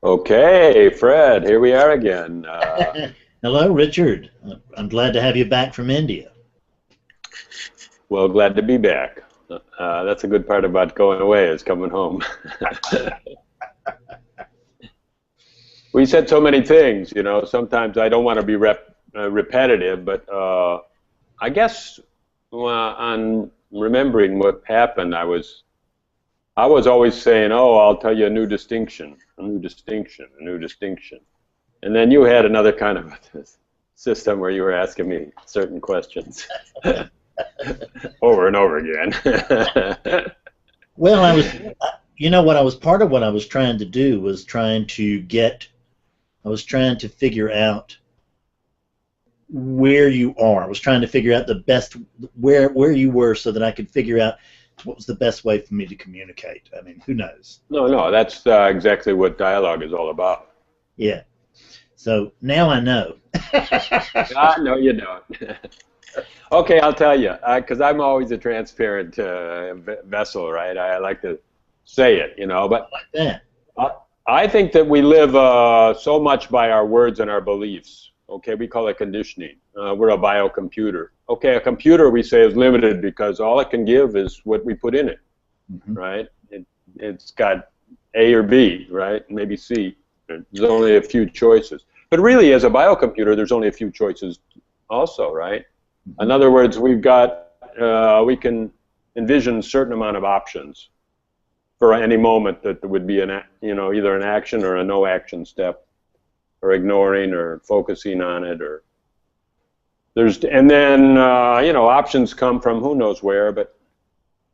Okay, Fred, here we are again. Hello, Richard. I'm glad to have you back from India. Well, glad to be back. That's a good part about going away is coming home. We said so many things, you know. Sometimes I don't want to be repetitive, but I guess on remembering what happened, I was always saying, "Oh, I'll tell you a new distinction, a new distinction, a new distinction." And then you had another kind of system where you were asking me certain questions over and over again. Well, part of what I was trying to do was I was trying to figure out where you are. I was trying to figure out the best, where you were so that I could figure out what was the best way for me to communicate. I mean, who knows? No, that's exactly what dialogue is all about. Yeah. So now I know. No, you don't. Okay, I'll tell you, because I'm always a transparent vessel, right? I like to say it, you know. But Like that. I think that we live so much by our words and our beliefs. Okay, we call it conditioning. We're a biocomputer. Okay, a computer, we say, is limited because all it can give is what we put in it, right? It's got A or B, right? Maybe C. There's only a few choices. But really, as a biocomputer, there's only a few choices also, right? In other words, we can envision a certain amount of options for any moment that there would be either an action or a no action step, or ignoring or focusing on it, and then options come from who knows where, but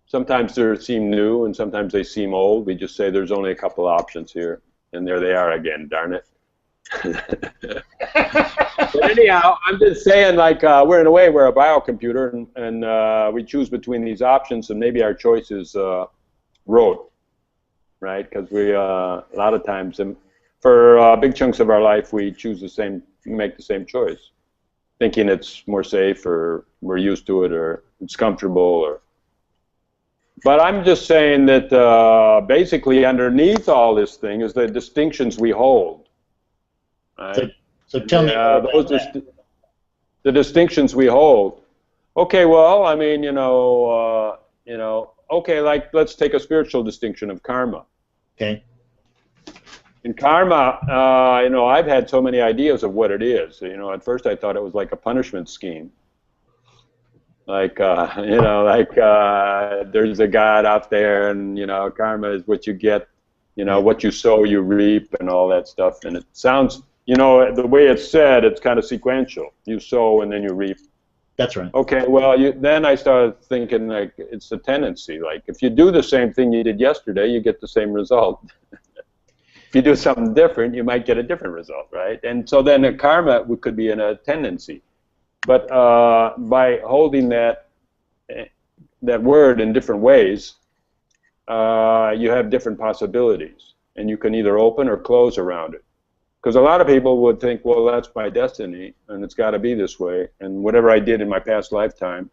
sometimes they seem new and sometimes they seem old. We just say there's only a couple options here, and there they are again, darn it. But anyhow, I'm just saying, like, we're a biocomputer, and we choose between these options, and maybe our choice is rote, right? Because we a lot of times, for big chunks of our life, we make the same choice, thinking it's more safe, or we're used to it, or it's comfortable, But I'm just saying that basically underneath all this thing is the distinctions we hold. Right? So tell me about that. The distinctions we hold. Okay, well, I mean, okay, like let's take a spiritual distinction of karma. Okay. In karma, I've had so many ideas of what it is. At first I thought it was like a punishment scheme. Like, there's a God out there, and, karma is what you get, what you sow, you reap, and all that stuff. And it sounds, the way it's said, it's kind of sequential. You sow and then you reap. That's right. Okay, well, then I started thinking, like, it's a tendency. Like, if you do the same thing you did yesterday, you get the same result. If you do something different, you might get a different result, right? And so then a karma could be in a tendency. But by holding that word in different ways, you have different possibilities, and you can either open or close around it. Because a lot of people would think, well, that's my destiny, and it's got to be this way, and whatever I did in my past lifetime,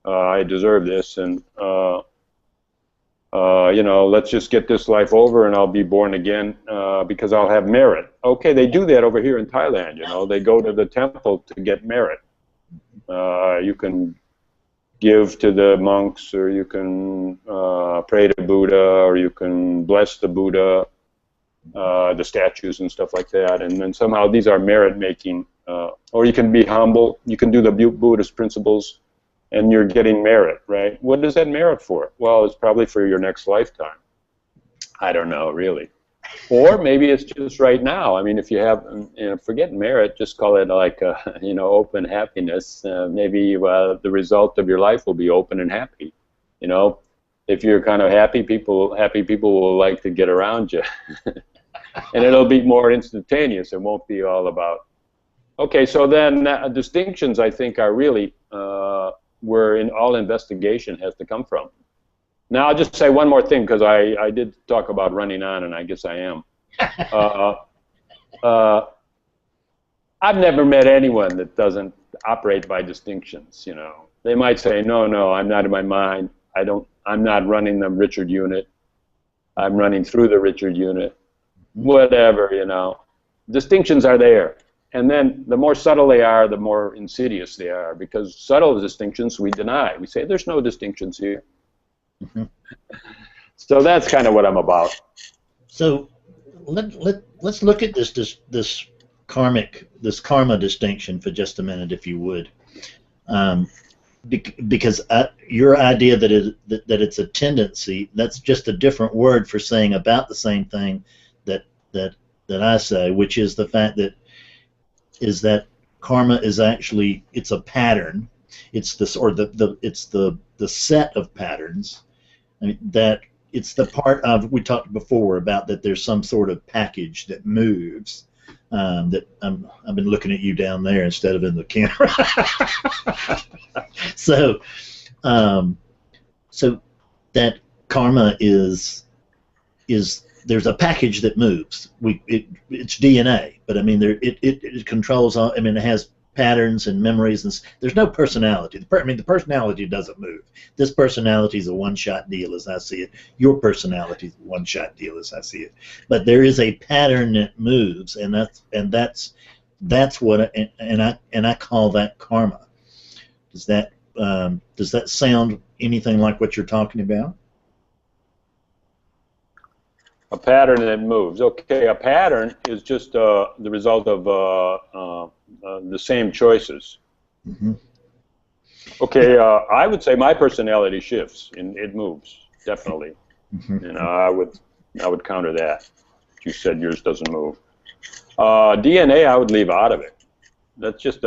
I deserve this, and let's just get this life over, and I'll be born again because I'll have merit. Okay, they do that over here in Thailand. They go to the temple to get merit. You can give to the monks, or you can pray to Buddha, or you can bless the Buddha, the statues and stuff like that, and then somehow these are merit-making. Or you can be humble, you can do the Buddhist principles, and you're getting merit, right? What is that merit for? Well, it's probably for your next lifetime. I don't know, really. Or maybe it's just right now. I mean, if you have, forget merit, just call it like, open happiness. Maybe the result of your life will be open and happy. If you're kind of happy people will like to get around you. And it'll be more instantaneous. It won't be all about. Okay, so then distinctions, I think, are really where all investigation has to come from. Now, I'll just say one more thing, because I did talk about running on, and I guess I am. I've never met anyone that doesn't operate by distinctions. They might say, no, I'm not in my mind. I'm not running the Richard unit. I'm running through the Richard unit. whatever, you know. Distinctions are there. And then the more subtle they are, the more insidious they are, because subtle distinctions we deny. We say there's no distinctions here. Mm-hmm. So that's kind of what I'm about. So let's look at this karma distinction for just a minute, if you would, because your idea that it's a tendency, that's just a different word for saying about the same thing that I say, which is the fact that karma is actually, it's a pattern. It's this, or it's the set of patterns. I mean, that it's the part of, we talked before about that there's some sort of package that moves. That I've been looking at you down there instead of in the camera. So that karma is there's a package that moves. It's DNA, but I mean it controls all. I mean, it has patterns and memories, and there's no personality. The personality doesn't move. This personality is a one-shot deal, as I see it. Your personality is a one-shot deal, as I see it. But there is a pattern that moves, and that's what I call that karma. Does that sound anything like what you're talking about? A pattern that moves. Okay, a pattern is just the result of the same choices. Mm-hmm. Okay, I would say my personality shifts and it moves, definitely. Mm-hmm. And I would counter that. You said yours doesn't move. DNA I would leave out of it. That's just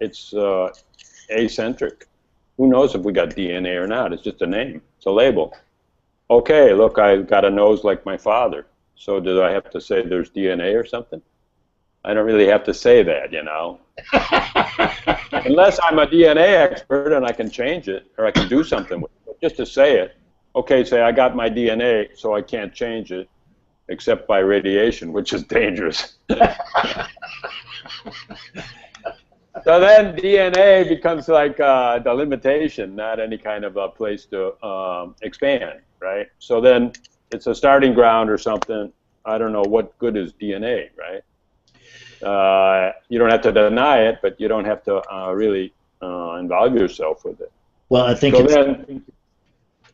it's a-centric. Who knows if we got DNA or not? It's just a name. It's a label. Okay, look, I got a nose like my father. So do I have to say there's DNA or something? I don't really have to say that, you know. Unless I'm a DNA expert and I can change it, or I can do something with it. Just to say it. Okay, say I got my DNA, so I can't change it, except by radiation, which is dangerous. So then DNA becomes like the limitation, not any kind of a place to expand, right? So then it's a starting ground or something. I don't know, what good is DNA, right? You don't have to deny it, but you don't have to really involve yourself with it. Well, I think so then,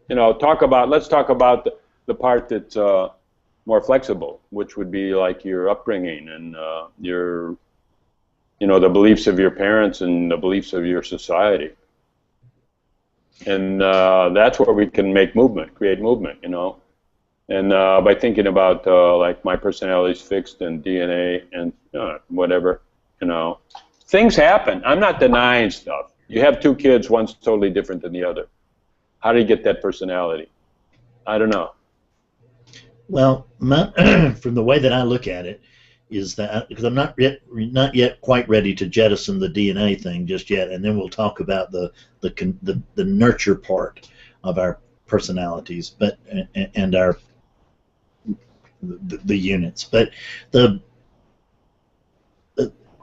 you know, let's talk about the part that's more flexible, which would be like your upbringing and your, you know, the beliefs of your parents and the beliefs of your society. And that's where we can make movement, create movement, you know. And by thinking about like my personality is fixed and DNA and whatever, you know. Things happen. I'm not denying stuff. You have two kids, one's totally different than the other. How do you get that personality? I don't know. Well, from the way that I look at it, is that because I'm not yet quite ready to jettison the DNA thing just yet, and then we'll talk about the nurture part of our personalities, but and our the units. But the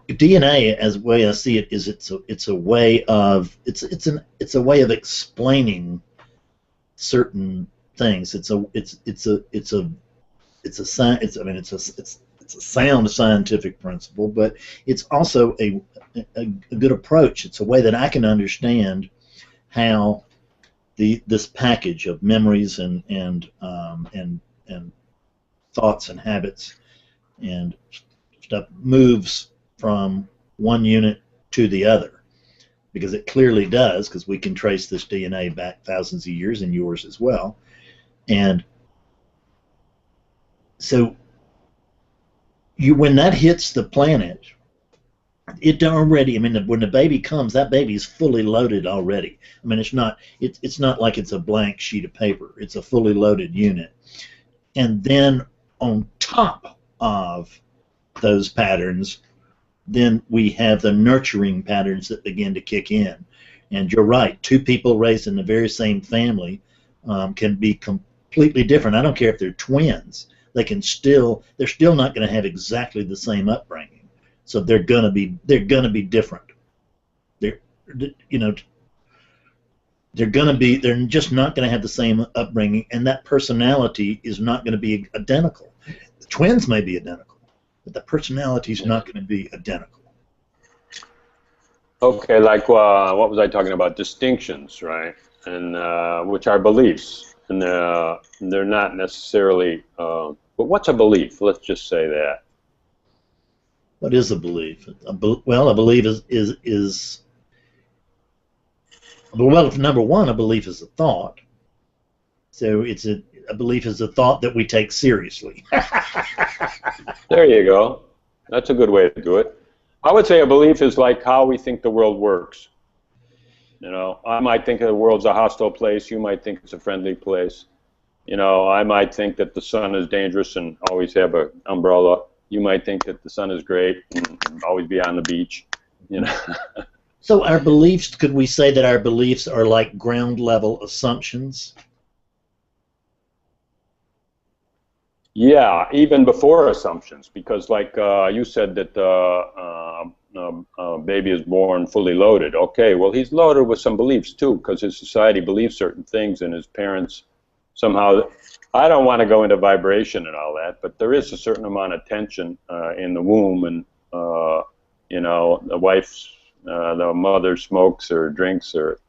DNA, as the way I see it, is it's a way of explaining certain things. It's a sound scientific principle, but it's also a good approach. It's a way that I can understand how this package of memories and thoughts and habits and stuff moves from one unit to the other, because it clearly does, because we can trace this DNA back thousands of years, and yours as well. And so when that hits the planet, it already, I mean, when the baby comes, that baby is fully loaded already. I mean, it's not like it's a blank sheet of paper. It's a fully loaded unit. And then on top of those patterns, then we have the nurturing patterns that begin to kick in. And you're right, two people raised in the very same family can be completely different. I don't care if they're twins. They're still not going to have exactly the same upbringing. So they're going to be different. They're just not going to have the same upbringing, and that personality is not going to be identical. twins may be identical, but the personality is not going to be identical. Okay, like what was I talking about? Distinctions, right? And which are beliefs, and they're not necessarily. But what's a belief? Let's just say that. What is a belief? Well, a belief is well, number one, a belief is a thought. So it's a belief is a thought that we take seriously. There you go. That's a good way to do it. I would say a belief is like how we think the world works. You know, I might think the world's a hostile place. You might think it's a friendly place. You know, I might think that the sun is dangerous and always have an umbrella. You might think that the sun is great and always be on the beach. You know. So our beliefs, could we say that our beliefs are like ground level assumptions? Yeah, even before assumptions, because like you said that baby is born fully loaded. Okay, well, he's loaded with some beliefs too, because his society believes certain things, and his parents somehow. I don't want to go into vibration and all that, but there is a certain amount of tension in the womb, and you know, the mother smokes or drinks or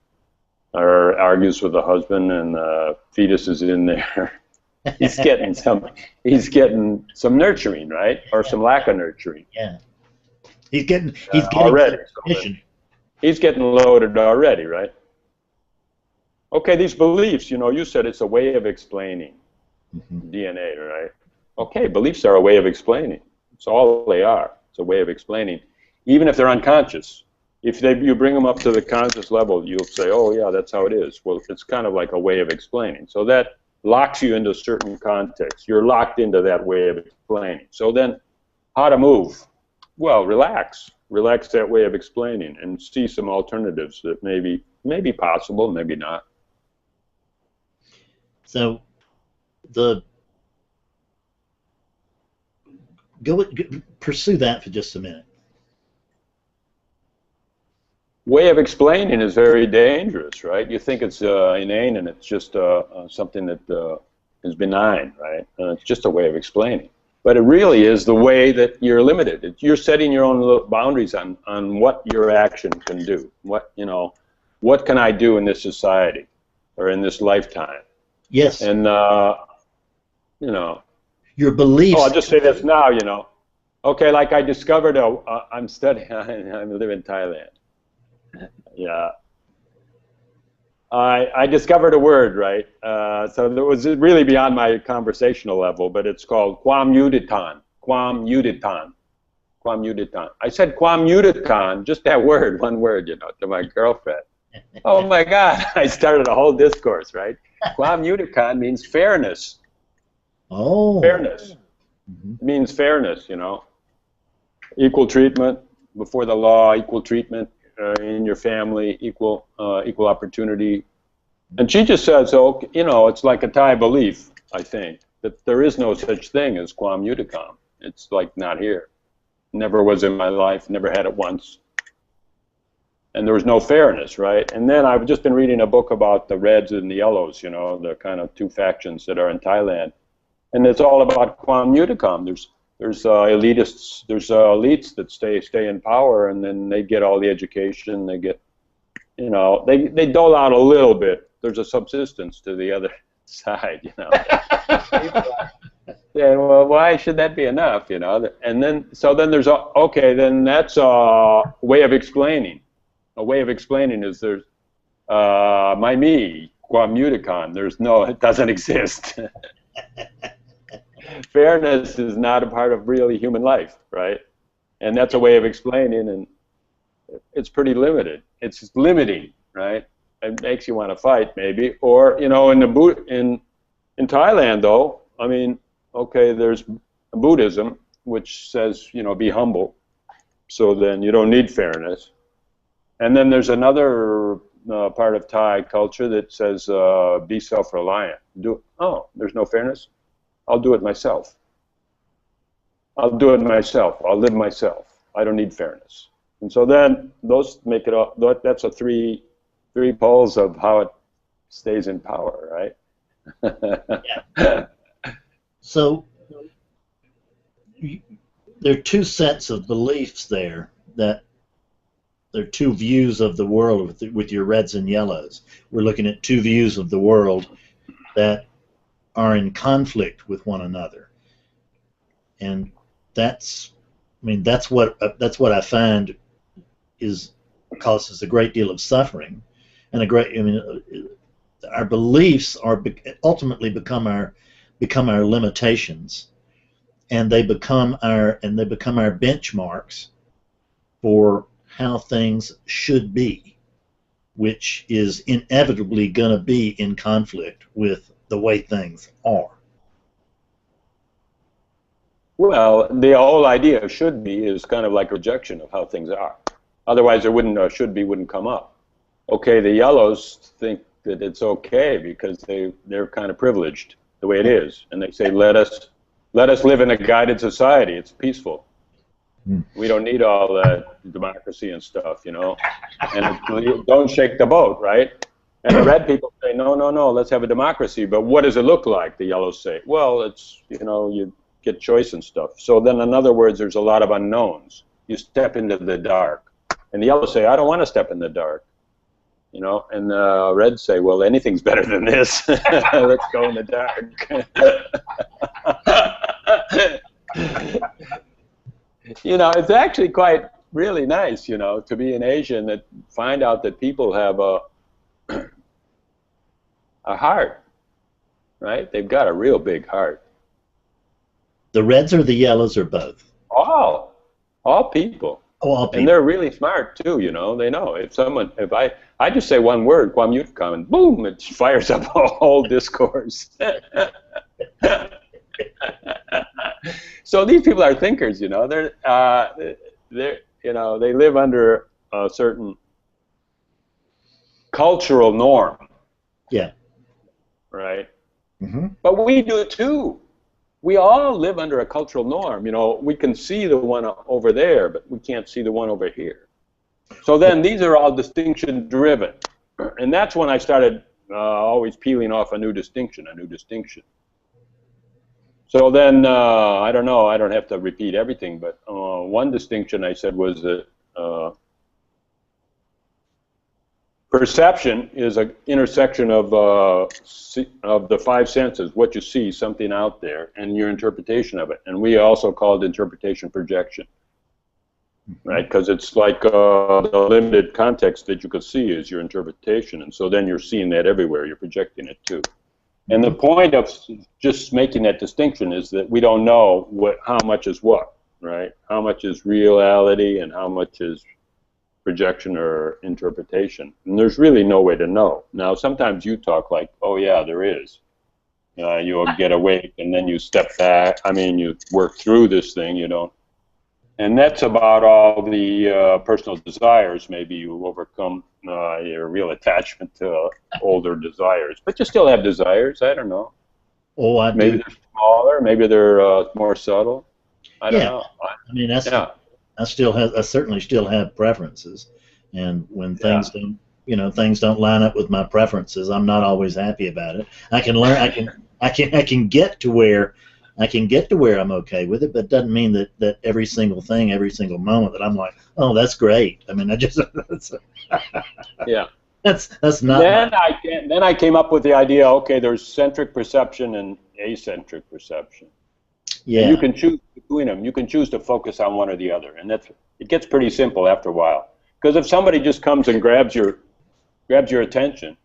argues with the husband, and the fetus is in there. He's getting some nurturing, right? Or some lack of nurturing. Yeah. He's getting already. He's getting loaded already, right? Okay, these beliefs, you know, you said it's a way of explaining DNA, right? Okay, beliefs are a way of explaining. It's all they are. It's a way of explaining, even if they're unconscious. If you bring them up to the conscious level, you'll say, oh yeah, that's how it is. Well, it's kind of like a way of explaining. So that locks you into a certain context. You're locked into that way of explaining. So then, how to move? Well, relax. Relax that way of explaining and see some alternatives that may be possible, maybe not. So, pursue that for just a minute. Way of explaining is very dangerous, right? You think it's inane and it's just something that is benign, right? It's just a way of explaining. But it really is the way that you're limited. You're setting your own boundaries on what your action can do. What can I do in this society or in this lifetime? Yes. And you know. Your beliefs. Oh, I'll just say this now, you know. Okay, like I discovered I'm studying. I live in Thailand. Yeah. I discovered a word, right? So it was really beyond my conversational level, but it's called Quam Yuditan. Quam Yuditan. Quam Yuditan. I said Quam Yuditan, just that word, one word, you know, to my girlfriend. Oh my God, I started a whole discourse, right? Quam Yuditan means fairness. Oh. Fairness. It means fairness, you know. Equal treatment before the law, equal treatment in your family, equal opportunity. And she just says, oh, you know, it's like a Thai belief, I think, that there is no such thing as Quam Uticam. It's like not here. Never was in my life, never had it once. And there was no fairness, right? And then I've just been reading a book about the Reds and the Yellows, you know, the kind of two factions that are in Thailand. And it's all about Quam Uticam. There's elitists, there's elites that stay in power, and then they get all the education. They get, you know, they dole out a little bit. There's a subsistence to the other side, you know. Yeah, well, why should that be enough, you know? And then, so then there's okay, then that's a way of explaining. A way of explaining is there's my me, Quam Uticon. There's no, it doesn't exist. Fairness is not a part of really human life, right? And that's a way of explaining, and it's pretty limited. It's limiting, right? It makes you want to fight, maybe. Or, you know, in Thailand, though, I mean, okay, there's Buddhism, which says, you know, be humble. So then you don't need fairness. And then there's another part of Thai culture that says be self-reliant. Oh, there's no fairness? I'll do it myself. I'll do it myself. I'll live myself. I don't need fairness. And so then those make it up. That's a three poles of how it stays in power, right? Yeah. So there are two sets of beliefs there. That there are two views of the world with your reds and yellows. We're looking at two views of the world that are in conflict with one another, and that's, I mean, that's what I find causes a great deal of suffering, and our beliefs ultimately become our limitations, and they become our benchmarks for how things should be, which is inevitably going to be in conflict with the way things are. Well, the whole idea of should be is kind of like a rejection of how things are. Otherwise, it wouldn't should be wouldn't come up. Okay, the yellows think that it's okay because they're kind of privileged the way it is, and they say let us live in a guided society. It's peaceful. We don't need all that democracy and stuff, you know. And don't shake the boat, right? And the red people say, no, no, no, let's have a democracy. But what does it look like? The yellows say, well, it's, you know, you get choice and stuff. So then, in other words, there's a lot of unknowns. You step into the dark. And the yellows say, I don't want to step in the dark. You know, and the reds say, well, anything's better than this. Let's go in the dark. You know, it's actually quite really nice, you know, to be an Asian and find out that people have a heart, right? They've got a real big heart. The reds or the yellows or both? All people. Oh, all people. And they're really smart too, you know. They know if I just say one word, Kwamutcom, and boom, it fires up a whole discourse. So these people are thinkers, you know. They're you know, they live under a certain cultural norm. Yeah. Right. Mm-hmm. But we do it too. We all live under a cultural norm. You know, we can see the one over there, but we can't see the one over here. So then these are all distinction driven, and that's when I started always peeling off a new distinction. So then, I don't know, I don't have to repeat everything, but one distinction I said was that perception is an intersection of the five senses, what you see, something out there, and your interpretation of it. And we also call it interpretation projection, right? Because it's like the limited context that you could see is your interpretation, and so then you're seeing that everywhere, you're projecting it too. And the point of just making that distinction is that we don't know how much is what, right? How much is reality and how much is projection or interpretation. And there's really no way to know. Now, sometimes you talk like, oh yeah, there is. You'll get awake and then you step back. I mean, you work through this thing, you know. And that's about all the personal desires. Maybe you overcome your real attachment to older desires. But you still have desires. I don't know. Oh, I do. Maybe they're smaller. Maybe they're more subtle. I don't know. I mean, I certainly still have preferences. And when things don't, you know, things don't line up with my preferences, I'm not always happy about it. I can learn. I can get to where I'm okay with it, but it doesn't mean that every single thing, every single moment that I'm like, oh, that's great. I mean, yeah. That's not. Then I came up with the idea. Okay, there's centric perception and a-centric perception. Yeah. And you can choose between them. You can choose to focus on one or the other, and it gets pretty simple after a while. Because if somebody just comes and grabs your attention,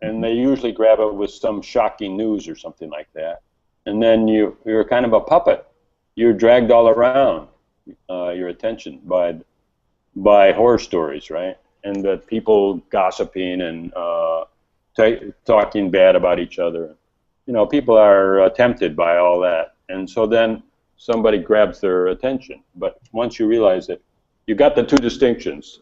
and they usually grab it with some shocking news or something like that. And then you're kind of a puppet. You're dragged all around your attention by horror stories, right? And the people gossiping and talking bad about each other. You know, people are tempted by all that, and so then somebody grabs their attention. But once you realize that you got the two distinctions,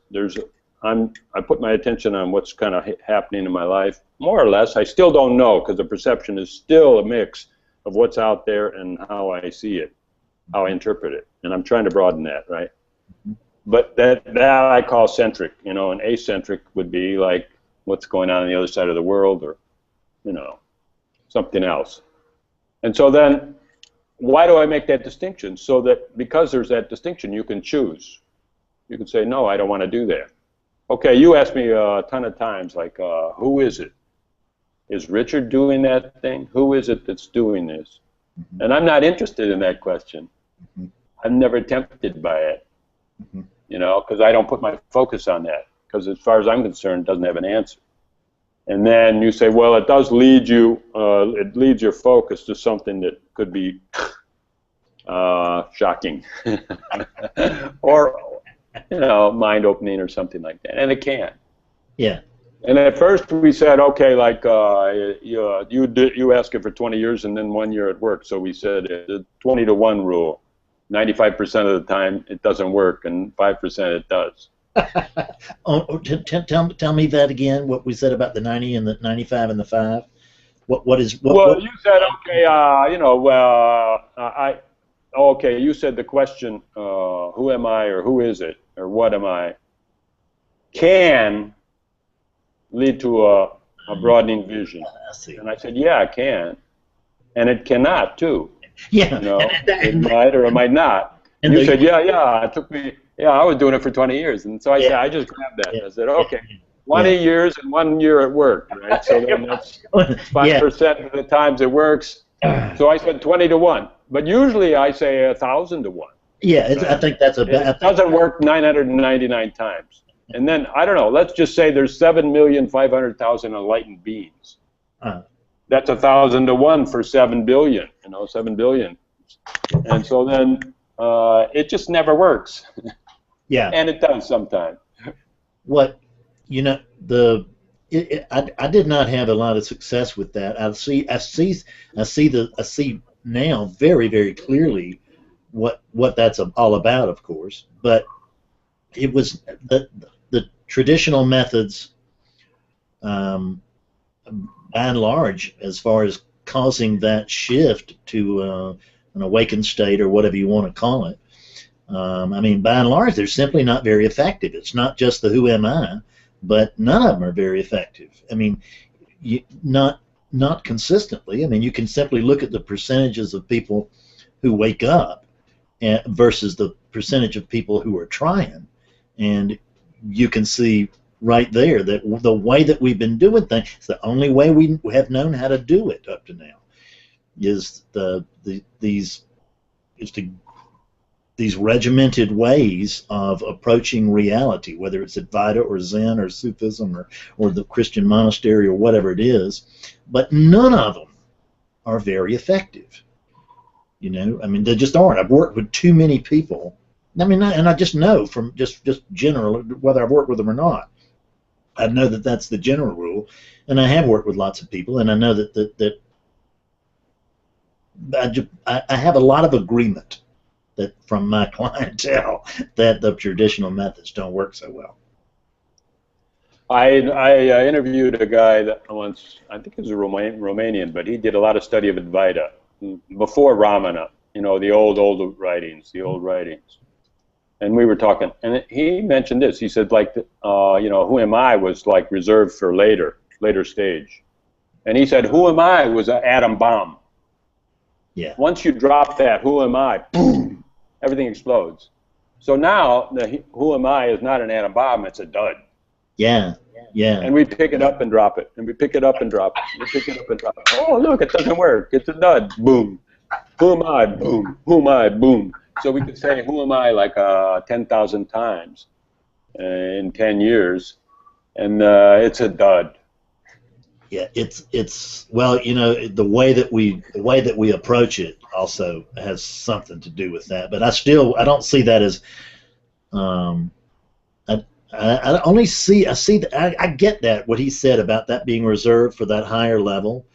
I put my attention on what's kind of happening in my life, more or less. I still don't know because the perception is still a mix of what's out there and how I see it, how I interpret it. And I'm trying to broaden that, right? But that I call centric, you know, and a-centric would be like what's going on the other side of the world or, you know, something else. And so then why do I make that distinction? So that because there's that distinction, you can choose. You can say, no, I don't want to do that. Okay, you asked me a ton of times, like, who is it? Is Richard doing that thing? Who is it that's doing this? And I'm not interested in that question. I'm never tempted by it, you know, because I don't put my focus on that. Because as far as I'm concerned, it doesn't have an answer. And then you say, well, it does lead you, it leads your focus to something that could be shocking, or, you know, mind-opening or something like that. And it can. Yeah. And at first we said, okay, like you ask it for 20 years and then 1 year at work. So we said the 20-to-1 rule. 95% of the time it doesn't work, and 5% it does. Tell me that again. What we said about the 90 and the 95 and the 5. What is? Well, you said okay. You know, okay. You said the question, who am I, or who is it, or what am I, can lead to a broadening vision. I see. And I said, yeah, it can, and it cannot too. Yeah. You know, it might or it might not. And you said, yeah. It took me. Yeah, I was doing it for 20 years, and so I said, I just grabbed that. I said, okay, 20 years and 1 year at work, right? So then that's 5% of the times it works. So I said 20-to-1, but usually I say 1,000 to 1. Yeah, I think that's a bad. It doesn't work 999 times. And then I don't know. Let's just say there's 7,500,000 enlightened beings. That's 1,000 to 1 for 7 billion. You know, 7 billion. And so then it just never works. Yeah. And it does sometimes. What, you know, I did not have a lot of success with that. I see now very, very clearly what that's all about, of course. But it was the traditional methods, by and large, as far as causing that shift to an awakened state or whatever you want to call it. I mean, by and large, they're simply not very effective. It's not just the who am I, but none of them are very effective. I mean, not consistently. I mean, you can simply look at the percentages of people who wake up versus the percentage of people who are trying, and you can see right there that the way that we've been doing things, it's the only way we have known how to do it up to now, is these regimented ways of approaching reality, whether it's Advaita or Zen or Sufism or the Christian monastery or whatever it is, but none of them are very effective. You know, I mean, they just aren't. I've worked with too many people. I mean, and I just know from just general, whether I've worked with them or not, I know that that's the general rule, and I have worked with lots of people, and I know that I have a lot of agreement that from my clientele that the traditional methods don't work so well. I interviewed a guy that once, I think he was a Romanian, but he did a lot of study of Advaita before Ramana, you know, the old writings, And we were talking, and he mentioned this. He said, like, you know, who am I was like reserved for later stage. And he said, who am I was an atom bomb. Yeah. Once you drop that, who am I, boom, everything explodes. So now, the who am I is not an atom bomb, it's a dud. Yeah, yeah. And we pick it up and drop it, and we pick it up and drop it, we pick it up and drop it. Oh, look, it doesn't work. It's a dud, boom. Who am I, boom. Who am I, boom. So we could say, who am I, like 10,000 times in 10 years, and it's a dud. Yeah, it's well, you know, the way that we approach it also has something to do with that. But I don't see that as I only see I get that what he said about that being reserved for that higher level,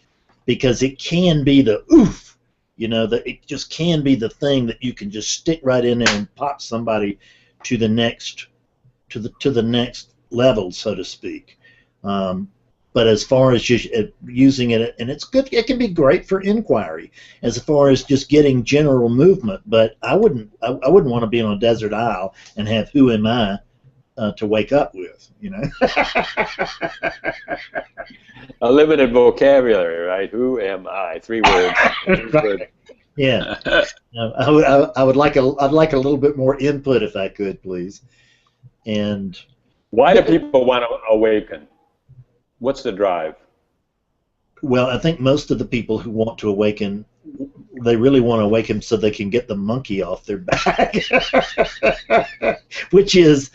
because it can be the oof. You know, that it just can be the thing that you can just stick right in there and pop somebody to the next level, so to speak. But as far as just using it, and it's good, it can be great for inquiry, as far as just getting general movement. But I wouldn't want to be on a desert isle and have who am I to wake up with, you know. A limited vocabulary, right? Who am I? 3 words. Right. Yeah. I would like I'd like a little bit more input if I could, please. And Why do people want to awaken? What's the drive? well, I think most of the people who want to awaken, they really want to awaken so they can get the monkey off their back, which is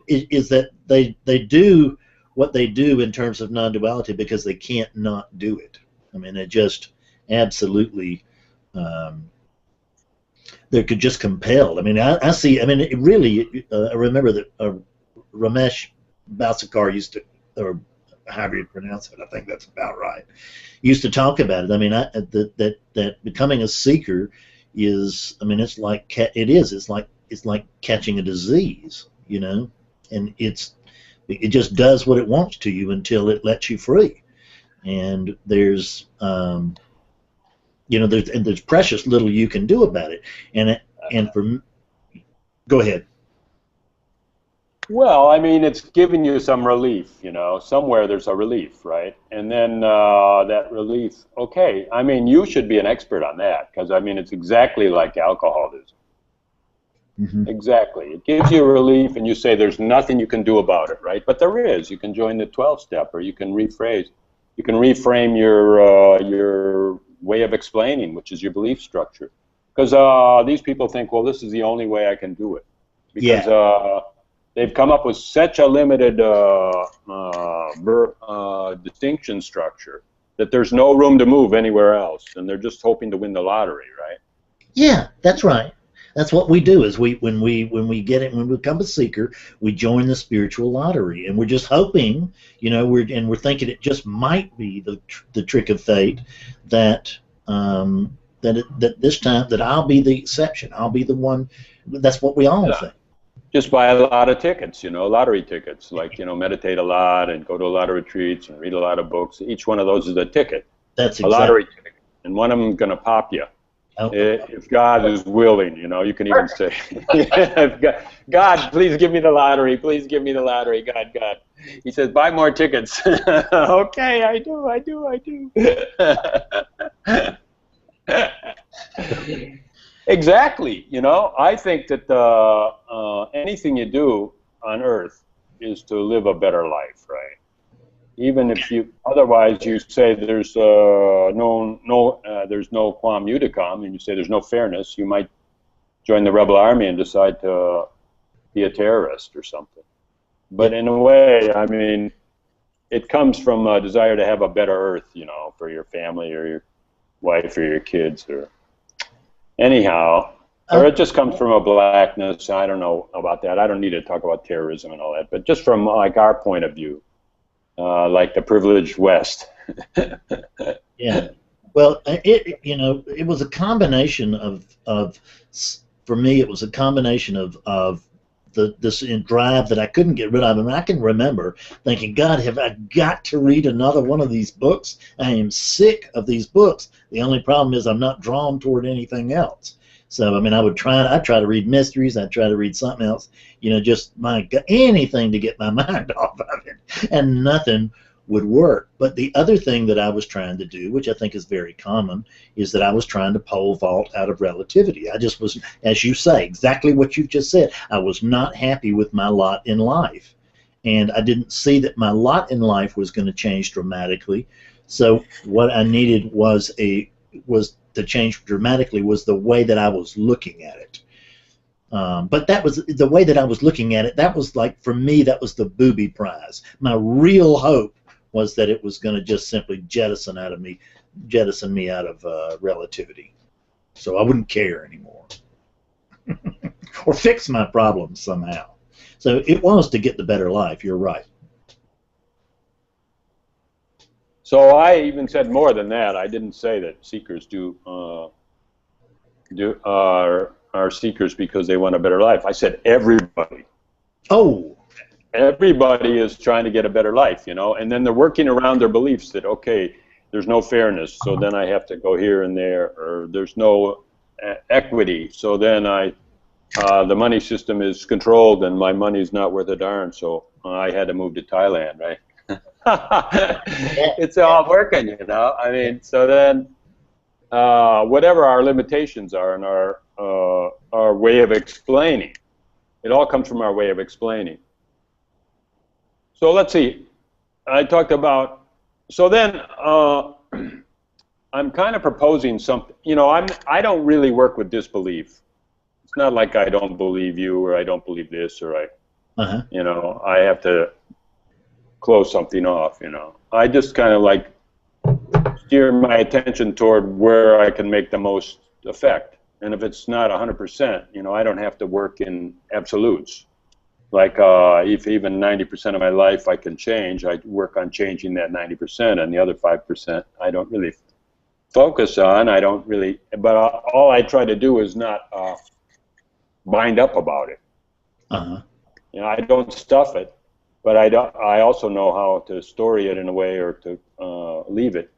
is that they do what they do in terms of non-duality because they can't not do it. I mean, it just absolutely. They're just compelled. I mean, I see. I mean, it really. I remember that Ramesh Balsekar used to, or however you pronounce it, I think that's about right, used to talk about it. I mean, that becoming a seeker is. I mean, it's like it is. It's like catching a disease, you know, and it just does what it wants to you until it lets you free. And there's you know, there's precious little you can do about it. Go ahead. Well, I mean, it's giving you some relief, you know. Somewhere there's a relief, right? And then that relief, okay, I mean, you should be an expert on that because, I mean, it's exactly like alcoholism. Mm-hmm. Exactly. It gives you relief and you say there's nothing you can do about it, right? But there is. You can join the 12-step or you can rephrase. You can reframe your way of explaining, which is your belief structure. Because these people think, well, this is the only way I can do it. Because they've come up with such a limited distinction structure that there's no room to move anywhere else, and they're just hoping to win the lottery, right? Yeah, that's right. That's what we do. Is when we become a seeker, we join the spiritual lottery, and we're just hoping, you know, we're thinking it just might be the trick of fate that that this time that I'll be the exception. I'll be the one. That's what we all think. Just buy a lot of tickets, you know, lottery tickets. Like, you know, meditate a lot and go to a lot of retreats and read a lot of books. Each one of those is a ticket. That's a lottery ticket, and one of them is going to pop you. Oh. If God is willing, you know, you can even say, God, please give me the lottery. Please give me the lottery. God. He says, buy more tickets. Okay, I do. Exactly. You know, I think that anything you do on Earth is to live a better life, right? Even if you, otherwise you say there's there's no quam uticum, and you say there's no fairness, you might join the rebel army and decide to be a terrorist or something. But in a way, I mean, it comes from a desire to have a better Earth, you know, for your family or your wife or your kids, or anyhow. Or it just comes from a blackness. I don't know about that. I don't need to talk about terrorism and all that, but just from like our point of view. Like the privileged West. Yeah. Well, it was a combination of for me, it was a combination of this drive that I couldn't get rid of. And I can remember thinking, God, have I got to read another one of these books? I am sick of these books. The only problem is I'm not drawn toward anything else. So, I mean, I'd try to read mysteries. I'd try to read something else, you know, just anything to get my mind off of it, and nothing would work. But the other thing that I was trying to do, which I think is very common, is that I was trying to pole vault out of relativity. I just was, as you say, exactly what you've just said. I was not happy with my lot in life, and I didn't see that my lot in life was going to change dramatically. So what I needed was to change dramatically was the way that I was looking at it. But that was the way that I was looking at it. That was like, for me, that was the booby prize. My real hope was that it was going to just simply jettison me out of relativity, so I wouldn't care anymore, or fix my problems somehow. So it was to get the better life. You're right. So I even said more than that. I didn't say that seekers are seekers because they want a better life. I said everybody. Oh. Everybody is trying to get a better life, you know, and then they're working around their beliefs that, okay, there's no fairness, so then I have to go here and there, or there's no equity, so then the money system is controlled and my money's not worth a darn, so I had to move to Thailand, right? It's all working, you know. I mean, so then whatever our limitations are and our way of explaining. It all comes from our way of explaining. So let's see. I talked about. So then I'm kind of proposing something. You know, I don't really work with disbelief. It's not like I don't believe you or I don't believe this or you know, I have to close something off. You know, I just kind of like steer my attention toward where I can make the most effect. And if it's not 100%, you know, I don't have to work in absolutes. Like if even 90% of my life I can change, I work on changing that 90%, and the other 5% I don't really focus on. I don't really, but all I try to do is not bind up about it. You know, I don't stuff it, but I also know how to story it in a way, or to leave it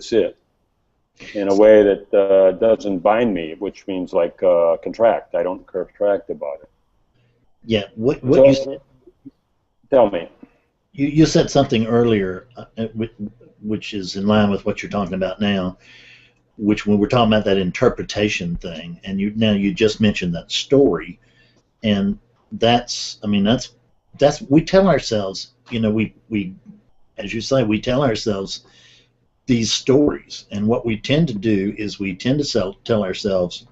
sit in a way that doesn't bind me, which means like contract. I don't contract about it. Yeah. What you said? Tell me. You said something earlier, which is in line with what you're talking about now. Which, when we're talking about that interpretation thing, and you just mentioned that story, and that's we tell ourselves, you know, we as you say, we tell ourselves these stories, and what we tend to do is we tend to tell ourselves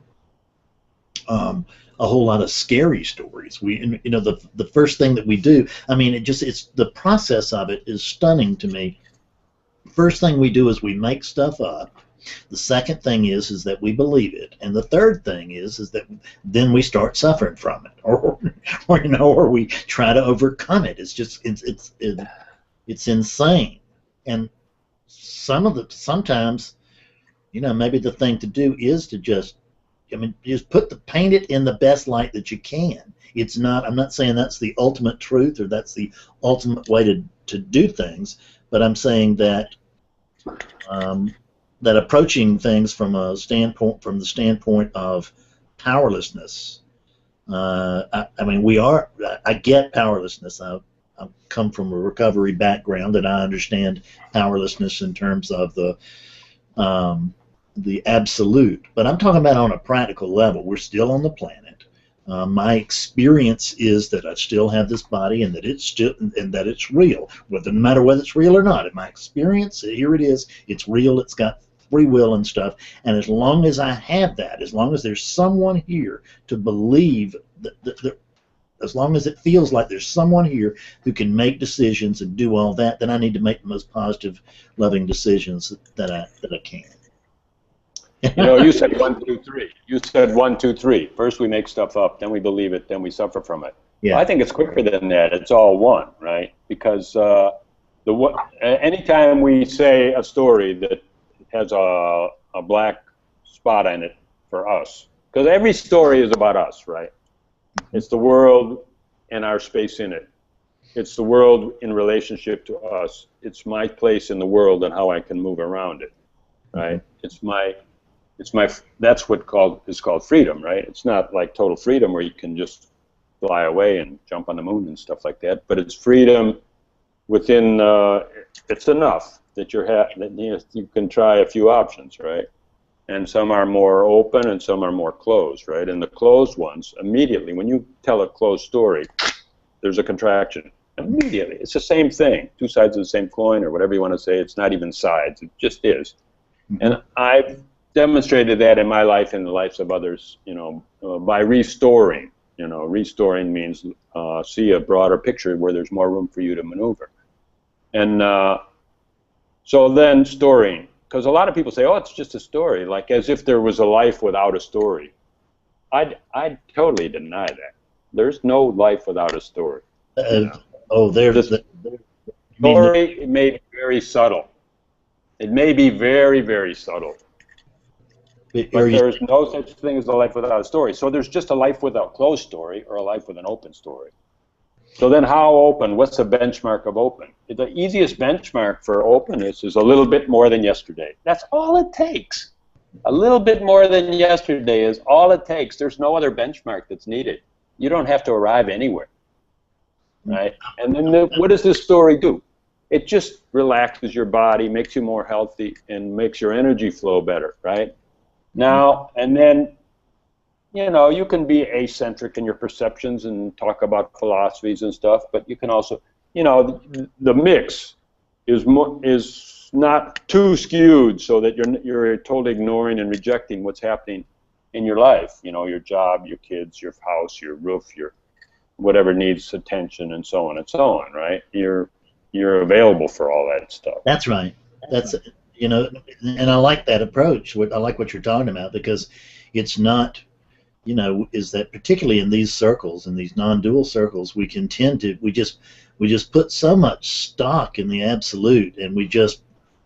a whole lot of scary stories. You know, the first thing that we do, I mean, it's the process of it is stunning to me. First thing we do is we make stuff up. The second thing is that we believe it, and the third thing is that then we start suffering from it, or you know, or we try to overcome it. It's just it's insane. And sometimes, you know, maybe the thing to do is to just, I mean, just paint it in the best light that you can. It's not, I'm not saying that's the ultimate truth or that's the ultimate way to do things, but I'm saying that that approaching things from the standpoint of powerlessness. I mean, I get powerlessness. I come from a recovery background, and I understand powerlessness in terms of the absolute. But I'm talking about on a practical level. We're still on the planet. My experience is that I still have this body, and that it's real. No matter whether it's real or not, in my experience, here it is. It's real. It's got free will and stuff. And as long as I have that, as long as there's someone here to believe that as long as it feels like there's someone here who can make decisions and do all that, then I need to make the most positive, loving decisions that I can. You know, you said 1, 2, 3. You said 1, 2, 3. First we make stuff up, then we believe it, then we suffer from it. Yeah. Well, I think it's quicker than that. It's all one, right? Because anytime we say a story that has a black spot in it for us, because every story is about us, right? It's the world and our space in it. It's the world in relationship to us. It's my place in the world and how I can move around it, right? It's my that's what is called freedom, right? It's not like total freedom where you can just fly away and jump on the moon and stuff like that, but it's freedom within. It's enough that you can try a few options, right? And some are more open and some are more closed, right? And the closed ones, immediately, when you tell a closed story, there's a contraction. Immediately. It's the same thing. Two sides of the same coin, or whatever you want to say. It's not even sides. It just is. And I've demonstrated that in my life and the lives of others, you know, by restoring. You know, restoring means see a broader picture where there's more room for you to maneuver. And so then storying. Because a lot of people say, oh, it's just a story, like as if there was a life without a story. I'd totally deny that. There's no life without a story. The story, it may be very subtle. It may be very, very subtle. But there's no such thing as a life without a story. So there's just a life with a closed story or a life with an open story. So then how open? What's the benchmark of open? The easiest benchmark for openness is a little bit more than yesterday. That's all it takes. A little bit more than yesterday is all it takes. There's no other benchmark that's needed. You don't have to arrive anywhere, right? And then what does this story do? it just relaxes your body, makes you more healthy, and makes your energy flow better, right? Now, and then, you know, you can be a-centric in your perceptions and talk about philosophies and stuff, but you can also, you know, the mix is not too skewed so that you're totally ignoring and rejecting what's happening in your life. You know, your job, your kids, your house, your roof, your whatever needs attention, and so on and so on, right? You're available for all that stuff. That's right. That's, you know, and I like that approach. I like what you're talking about, because it's not, you know, is that particularly in these circles, in these non-dual circles, we can tend to, we just put so much stock in the absolute, and we just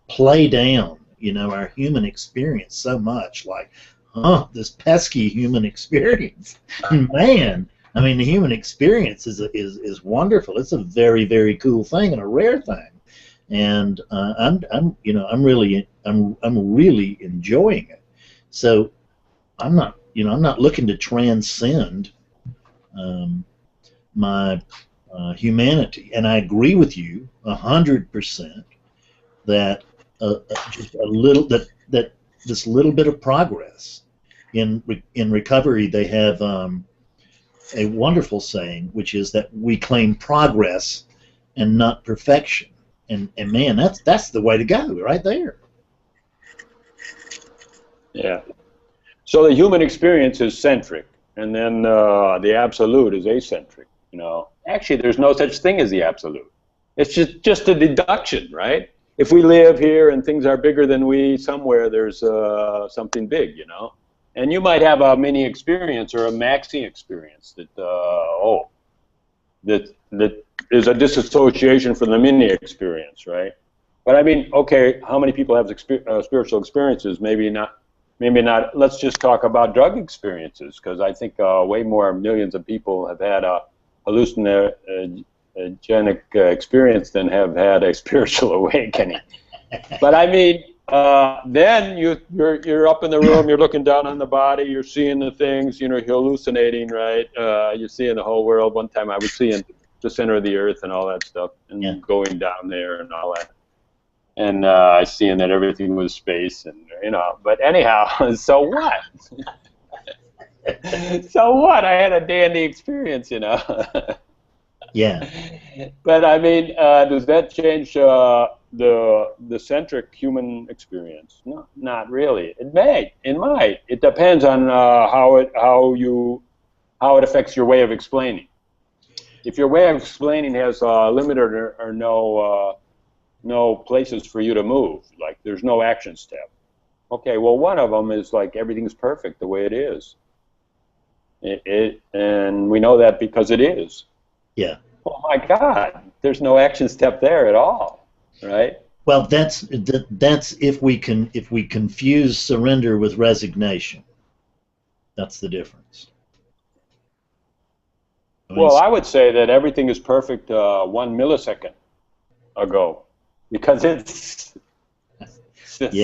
play down, you know, our human experience so much, like, oh, this pesky human experience. Man, I mean, the human experience is wonderful. It's a very, very cool thing and a rare thing, and I'm really enjoying it. So I'm not looking to transcend my humanity, and I agree with you 100% that just a little that this little bit of progress in recovery. They have a wonderful saying, which is that we claim progress and not perfection, and man, that's the way to go right there. Yeah. So the human experience is centric, and then the absolute is a-centric. You know, actually, there's no such thing as the absolute. It's just a deduction, right? If we live here and things are bigger than we, somewhere there's something big, you know. And you might have a mini experience or a maxi experience that that is a disassociation from the mini experience, right? But I mean, okay, how many people have spiritual experiences? Maybe not. Maybe not. Let's just talk about drug experiences, because I think way more millions of people have had a hallucinogenic experience than have had a spiritual awakening. But I mean, then you're up in the room, you're looking down on the body, you're seeing the things, you know, you're hallucinating, right? You're seeing the whole world. One time I was seeing the center of the earth and all that stuff, and going down there and all that. And I seeing that everything was space, and you know. But anyhow, so what? So what? I had a dandy experience, you know. Yeah. But I mean, does that change the centric human experience? No, not really. It may. It might. It depends on how it affects your way of explaining. If your way of explaining has limited or no places for you to move, like there's no action step. Okay, well, one of them is like everything's perfect the way it is. And we know that because it is. Yeah. Oh my God, there's no action step there at all, right? Well, that's if we confuse surrender with resignation. That's the difference. Well, I would say that everything is perfect 1 millisecond ago, because it's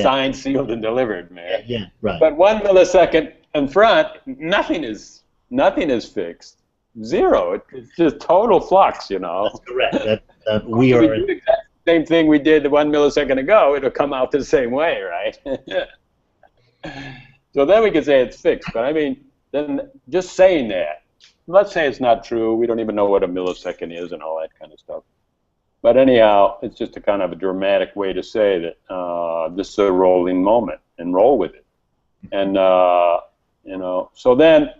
signed, sealed, and delivered, man. Yeah, right. But 1 millisecond in front, nothing is fixed. Zero. It's just total flux, you know. That's correct. We are. Do the exact same thing we did 1 millisecond ago. It'll come out the same way, right? So then we can say it's fixed. But I mean, then just saying that. Let's say it's not true. We don't even know what a millisecond is and all that kind of stuff. But anyhow, it's just a kind of a dramatic way to say that this is a rolling moment, and roll with it. And you know, so then.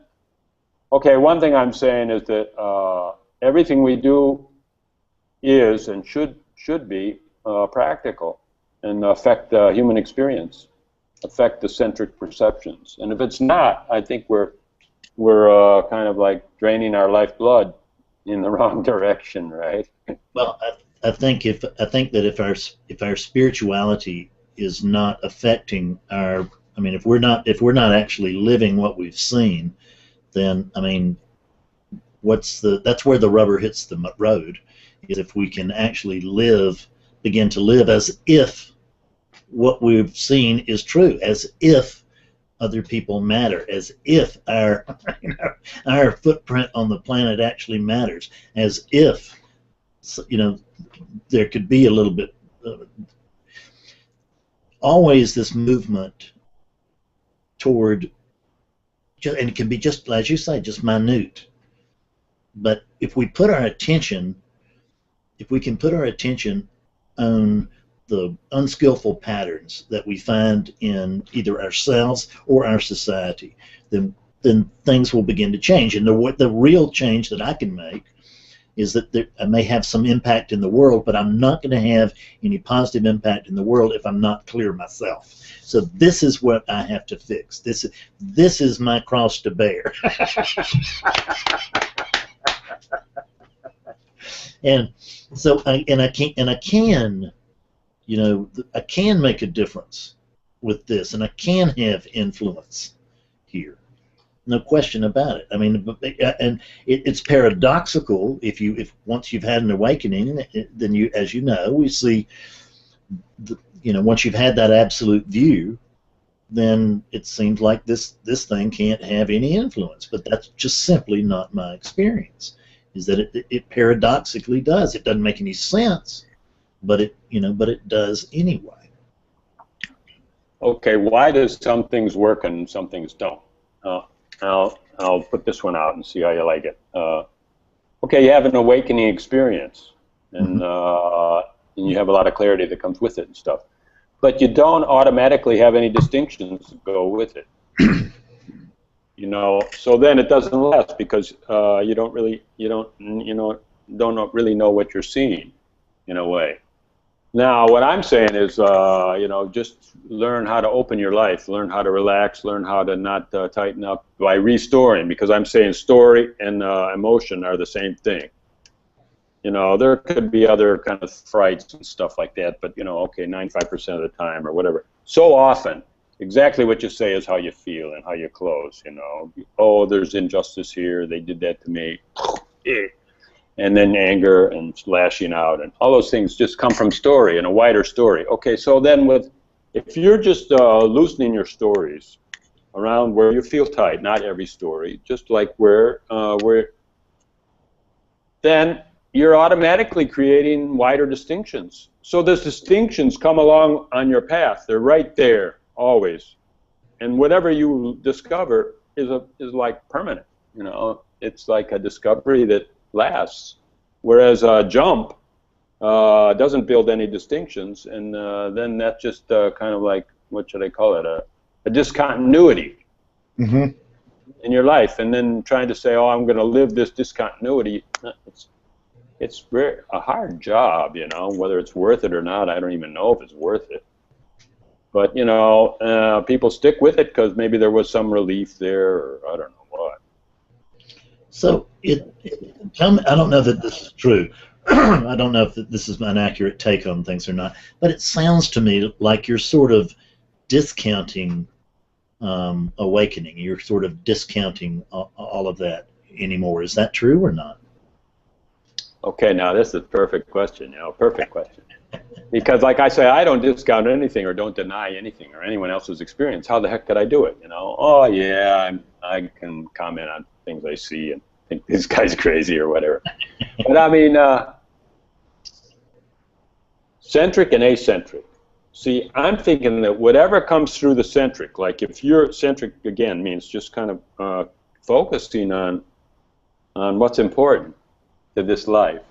Okay, one thing I'm saying is that everything we do is and should be practical and affect the human experience, affect the centric perceptions. And if it's not, I think we're kind of like draining our lifeblood in the wrong direction, right? Well, I think that if our spirituality is not affecting our, I mean, if we're not actually living what we've seen, then I mean, that's where the rubber hits the road, is if we can actually begin to live as if what we've seen is true, as if other people matter, as if our footprint on the planet actually matters, as if you know, there could be a little bit, always this movement toward, and it can be just, as you say, just minute. But if we put our attention, if we can put our attention on the unskillful patterns that we find in either ourselves or our society, then things will begin to change. And the real change that I can make is that I may have some impact in the world, but I'm not going to have any positive impact in the world if I'm not clear myself. So this is what I have to fix. This is my cross to bear. And so I can, you know, I can make a difference with this, and I can have influence here. No question about it. I mean, and it's paradoxical. If once you've had an awakening, then you, as you know, we see, you know, once you've had that absolute view, then it seems like this thing can't have any influence. But that's just simply not my experience. Is that it paradoxically does. It doesn't make any sense, but it does anyway. Okay, why does some things work and some things don't? I'll put this one out and see how you like it. Okay, you have an awakening experience, and you have a lot of clarity that comes with it and stuff, but you don't automatically have any distinctions that go with it. You know, so then it doesn't last because you don't really know what you're seeing, in a way. Now, what I'm saying is, you know, just learn how to open your life, learn how to relax, learn how to not tighten up by restoring, because I'm saying story and emotion are the same thing. You know, there could be other kind of frights and stuff like that, but, you know, okay, 95% of the time or whatever. So often, exactly what you say is how you feel and how you close, you know. Oh, there's injustice here, they did that to me. And then anger and lashing out and all those things just come from story and a wider story. Okay, so then if you're just loosening your stories around where you feel tight, not every story, just like where then you're automatically creating wider distinctions. So those distinctions come along on your path. They're right there always. And whatever you discover is like permanent, you know. It's like a discovery that lasts, whereas a jump doesn't build any distinctions, and then that's just kind of like, what should I call it, a discontinuity in your life, and then trying to say, oh, I'm going to live this discontinuity, it's a hard job, you know. Whether it's worth it or not, I don't even know if it's worth it. But, you know, people stick with it because maybe there was some relief there, or I don't know what. So I don't know that this is true. I don't know if this is an accurate take on things or not, but it sounds to me like you're sort of discounting awakening. You're sort of discounting all of that anymore. Is that true or not? Okay, now this is a perfect question, you know, perfect question. Because like I say, I don't discount anything or don't deny anything or anyone else's experience. How the heck could I do it, you know? Oh, yeah, I can comment on things I see and think this guy's crazy or whatever. But I mean, centric and a-centric. See, I'm thinking that whatever comes through the centric, like if you're centric, again, means just kind of focusing on what's important to this life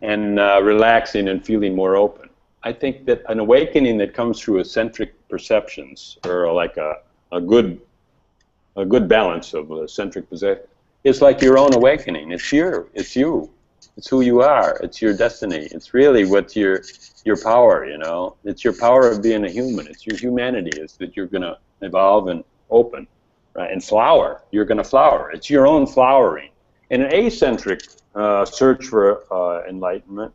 and relaxing and feeling more open. I think that an awakening that comes through eccentric perceptions, or like a good balance of eccentric perception, it's like your own awakening. It's you. It's who you are. It's your destiny. It's really what's your power, you know. It's your power of being a human. It's your humanity. It's that you're going to evolve and open, right? And flower. You're going to flower. It's your own flowering. In an a-centric search for enlightenment,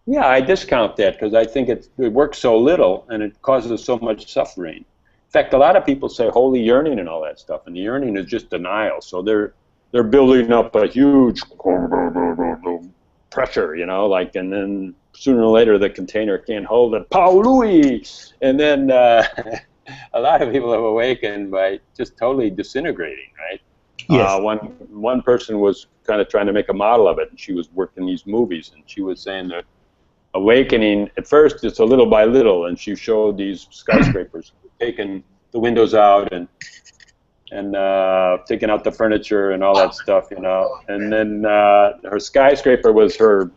yeah, I discount that because I think it works so little and it causes so much suffering. In fact, a lot of people say holy yearning and all that stuff, and the yearning is just denial. So they're building up a huge pressure, you know, like, and then sooner or later the container can't hold it. Paului! And then a lot of people have awakened by just totally disintegrating, right? Yes. One person was kind of trying to make a model of it, and she was working these movies, and she was saying that awakening, at first it's a little by little, and she showed these skyscrapers, taking the windows out and taking out the furniture and all that stuff, you know. And then her skyscraper was her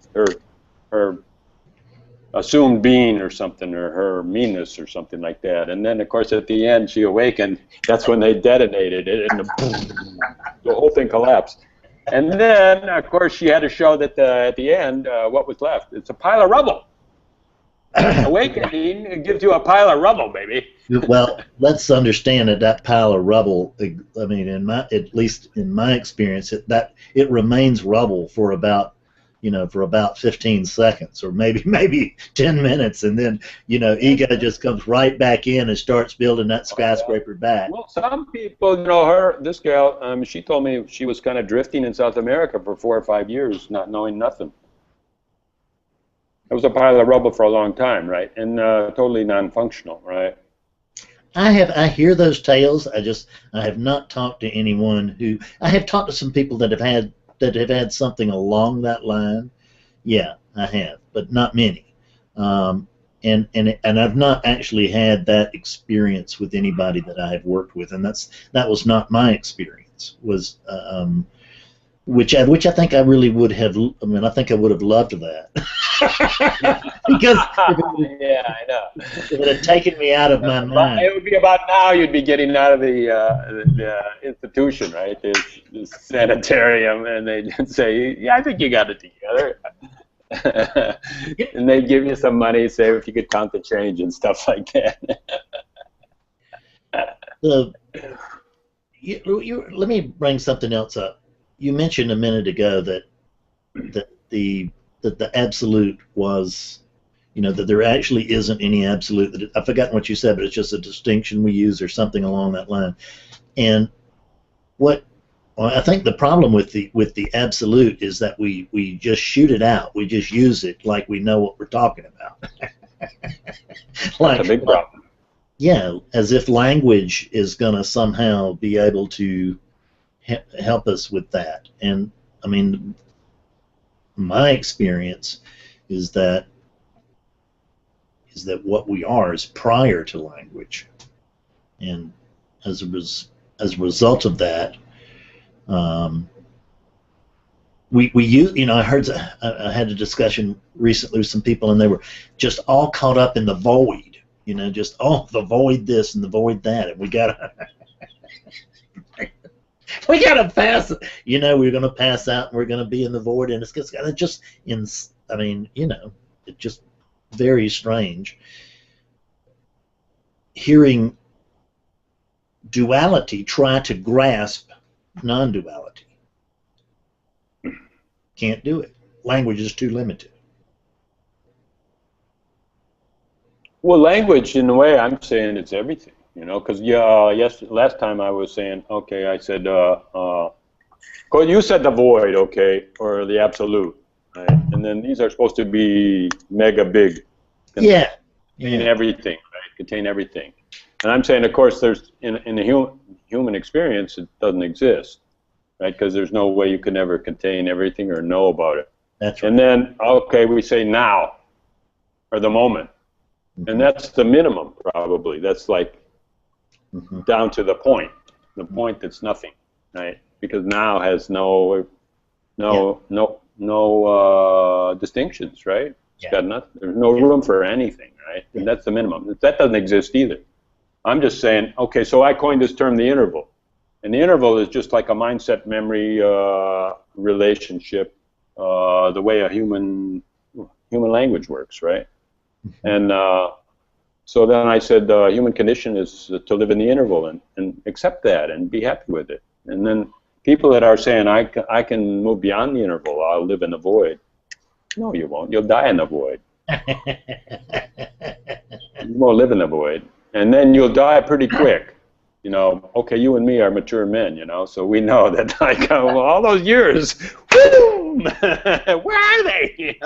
assumed being or something, or her meanness or something like that. And then, of course, at the end, she awakened. That's when they detonated it, and the whole thing collapsed. And then, of course, she had to show that at the end, what was left? It's a pile of rubble. Awakening, it gives you a pile of rubble, baby. Well, let's understand that pile of rubble, I mean, at least in my experience, it remains rubble for about, you know, for about 15 seconds or maybe 10 minutes, and then, you know, ego just comes right back in and starts building that skyscraper back. Well, some people, you know, this gal, she told me she was kind of drifting in South America for 4 or 5 years, not knowing nothing. It was a pile of rubble for a long time, right? And totally non-functional, right? I hear those tales. I have not talked to anyone I have talked to some people that have had something along that line. Yeah, I have, but not many. And I've not actually had that experience with anybody that I have worked with, and that was not my experience. Which I think I really would have. I mean, I think I would have loved that. Because yeah, I know. It would have taken me out of my mind. It would be about now you'd be getting out of the institution, right? The sanitarium, and they'd say, yeah, I think you got it together. And they'd give you some money, say if you could count the change and stuff like that. Let me bring something else up. You mentioned a minute ago that the absolute was, you know, that there actually isn't any absolute. I've forgotten what you said, but it's just a distinction we use or something along that line. And I think the problem with the absolute is that we just shoot it out. We just use it like we know what we're talking about. That's a big problem. Yeah, as if language is going to somehow be able to help us with that. And I mean, my experience is that what we are is prior to language, and as a result of that, we use, you know, I had a discussion recently with some people, and they were just all caught up in the void, you know, just the void this and the void that, and we gotta pass, you know, we're gonna pass out and we're gonna be in the void, and it's just I mean, you know, it's just very strange hearing duality try to grasp non-duality. Can't do it. Language is too limited. Well, language, in a way, I'm saying it's everything, you know, because last time I was saying, okay, I said, you said the void, okay, or the absolute, right? And then these are supposed to be mega big. Contain everything, right? Contain everything. And I'm saying, of course, there's in the human experience, it doesn't exist, right? Because there's no way you can ever contain everything or know about it. That's right. And then, okay, we say now, or the moment. Mm-hmm. And that's the minimum, probably. That's like down to the point that's nothing, right? Because now has no distinctions, right? It's got nothing. There's no room for anything, right? And that's the minimum. That doesn't exist either. I'm just saying, okay, so I coined this term, the interval. And the interval is just like a mindset memory relationship, the way a human language works, right? And so then I said the human condition is to live in the interval and accept that and be happy with it. And then people that are saying, I can move beyond the interval, I'll live in the void. No, you won't. You'll die in the void. You won't live in the void. And then you'll die pretty quick. You know, okay, you and me are mature men, you know, so we know that, like, all those years, boom, where are they?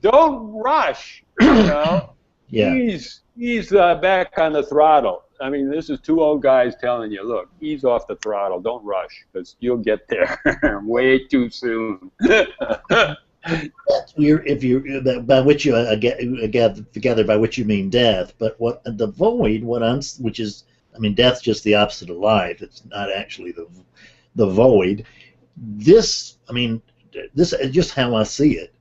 Don't rush, you know. Yeah. Please ease back on the throttle. I mean, this is two old guys telling you, look, ease off the throttle, don't rush, because you'll get there way too soon. If you by which you gather by which you mean death, but what the void, which is, I mean, death's just the opposite of life. It's not actually the void. This, I mean, this is just how I see it.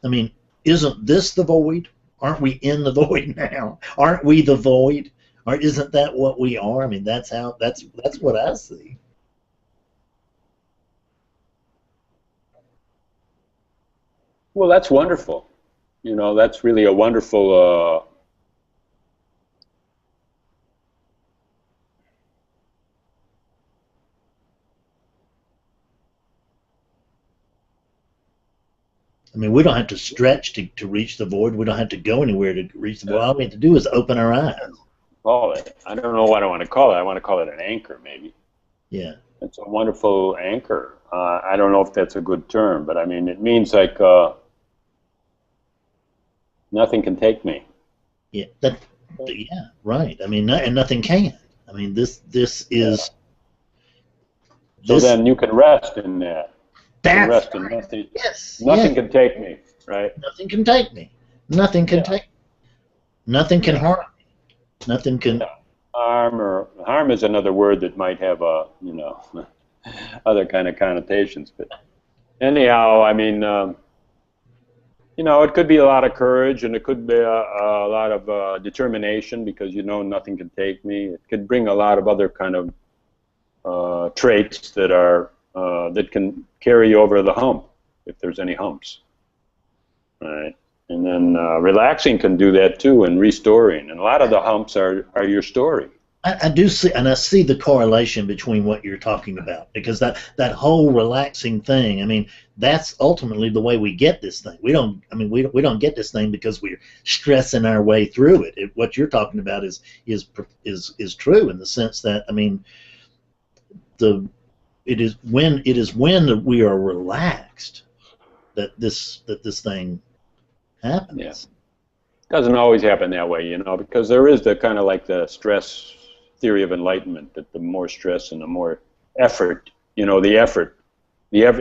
I mean, isn't this the void? Aren't we in the void now? Aren't we the void? Or isn't that what we are? I mean, that's what I see. Well, that's wonderful. You know, that's really a wonderful. I mean, we don't have to stretch to reach the void. We don't have to go anywhere to reach the void. All we have to do is open our eyes. Call it. I don't know what I want to call it. I want to call it an anchor, maybe. Yeah. It's a wonderful anchor. I don't know if that's a good term, but I mean, it means like nothing can take me. Yeah. Yeah. Right. I mean, and nothing can. I mean, this is. Yeah. So then you can rest in that. That's rest in nothing. Yes. Nothing can take me. Right. Nothing can take me. Nothing can take. Nothing can harm me. Nothing can. Yeah. Harm is another word that might have a, you know, other kind of connotations. But anyhow, I mean, you know, it could be a lot of courage, and it could be a lot of determination, because you know nothing can take me. It could bring a lot of other kind of traits that are that can carry you over the hump, if there's any humps. Right. And then relaxing can do that too, and restoring. And a lot of the humps are your story. I do see, and I see the correlation between what you're talking about, because that whole relaxing thing. I mean, that's ultimately the way we get this thing. We don't. I mean, we don't get this thing because we're stressing our way through it. What you're talking about is true in the sense that, I mean, it is when we are relaxed that this thing happens. Yeah. Doesn't always happen that way, you know, because there is the kind of like the stress theory of enlightenment, that the more stress and the more effort, you know, the effort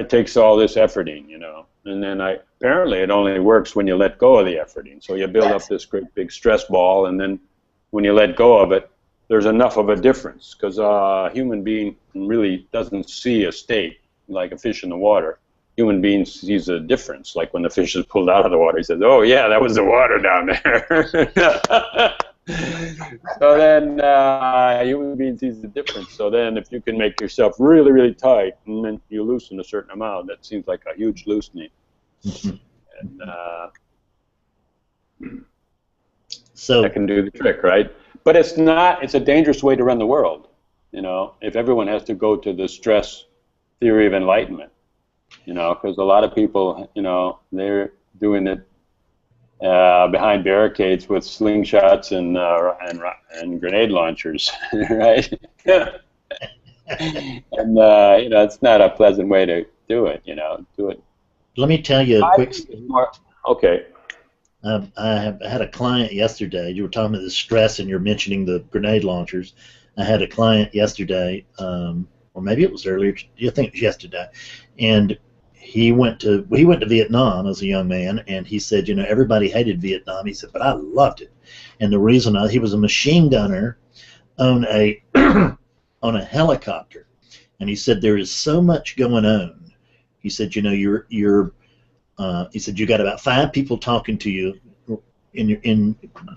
takes all this efforting, you know, and then apparently it only works when you let go of the efforting. So you build up this great big stress ball, and then when you let go of it, there's enough of a difference, because a human being really doesn't see a state like a fish in the water. Human being sees a difference, like when the fish is pulled out of the water, he says, "Oh yeah, that was the water down there." So then human being sees the difference. So then if you can make yourself really, really tight, and then you loosen a certain amount, that seems like a huge loosening. And so that can do the trick, right? But it's not. It's a dangerous way to run the world, you know, if everyone has to go to the stress theory of enlightenment. You know, because a lot of people, you know, they're doing it behind barricades with slingshots and grenade launchers, right? And you know, it's not a pleasant way to do it. You know, Let me tell you a quick. Okay. I had a client yesterday. You were talking about the stress, and you're mentioning the grenade launchers. I had a client yesterday, or maybe it was earlier. I think it was yesterday, and he went to Vietnam as a young man, and he said, you know, everybody hated Vietnam. He said, but I loved it, and the reason he was a machine gunner on a on a helicopter, and he said there is so much going on. He said, you know, he said you got about 5 people talking to you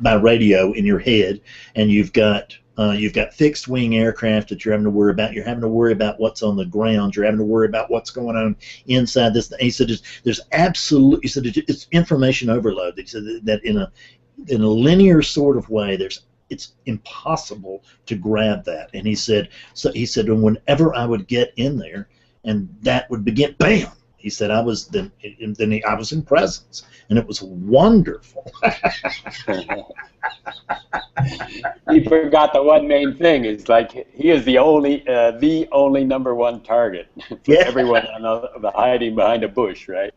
by radio in your head, and you've got fixed wing aircraft that you're having to worry about. You're having to worry about what's on the ground. You're having to worry about what's going on inside this. And he said there's absolute. He said it's information overload. He said that in a linear sort of way, it's impossible to grab that. And he said and whenever I would get in there, and that would begin, bam. He said I was I was in presence, and it was wonderful. He forgot the one main thing. Is like he is the only number one target for everyone hiding behind a bush, right?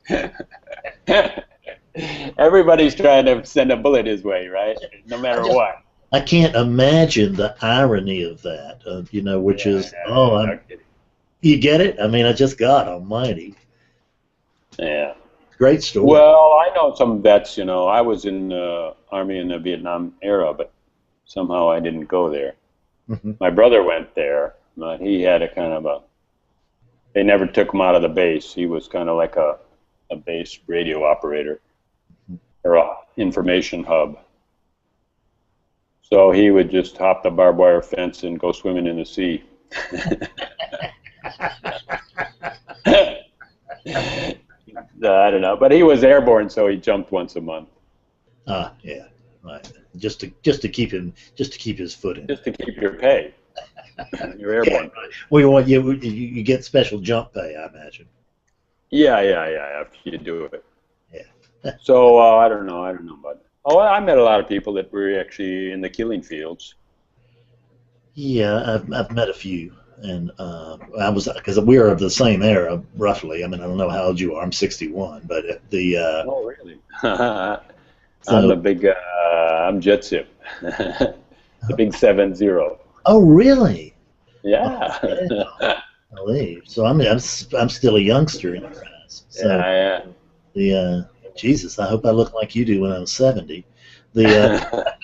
Everybody's trying to send a bullet his way, right? No matter what. I can't imagine the irony of that, you know, which is, oh, no kidding. you get it? I mean, I just, God almighty. Yeah. Great story. Well, I know some vets, you know. I was in the Army in the Vietnam era, but somehow I didn't go there. Hmm. My brother went there, but he had a kind of a, they never took him out of the base. He was kind of like a base radio operator or a information hub. So he would just hop the barbed wire fence and go swimming in the sea. I don't know, but he was airborne, so he jumped once a month. Yeah, right. Just to keep his foot in. Just to keep your pay. You're airborne. Yeah. Well, you get special jump pay, I imagine. Yeah. After you do it. Yeah. So I don't know about that. Oh, I met a lot of people that were actually in the killing fields. Yeah, I've met a few, and I was, because we are of the same era roughly. I mean, I don't know how old you are. I'm 61, but the Oh, really? I'm so, the big. I'm jet sip. The big 7-0. oh, really? Yeah. I believe. So I'm still a youngster in your eyes. So Yeah. the Jesus, I hope I look like you do when I'm 70. The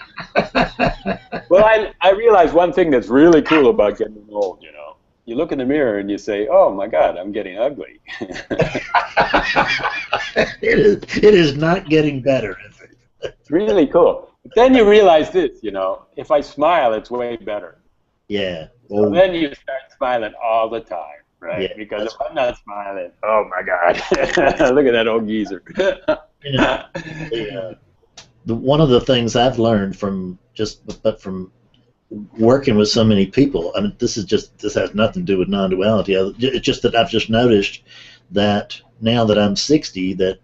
Well, I realize one thing that's really cool about getting old, you know. You look in the mirror and you say, oh my God, I'm getting ugly. it is not getting better, is it? It's really cool. But then you realize this, you know, if I smile, it's way better. Yeah. So then you start smiling all the time, right? Yeah, because if I'm not smiling, oh my God, look at that old geezer. you know, one of the things I've learned from from working with so many people, I mean, this has nothing to do with non-duality. It's just that I've just noticed that now that I'm 60, that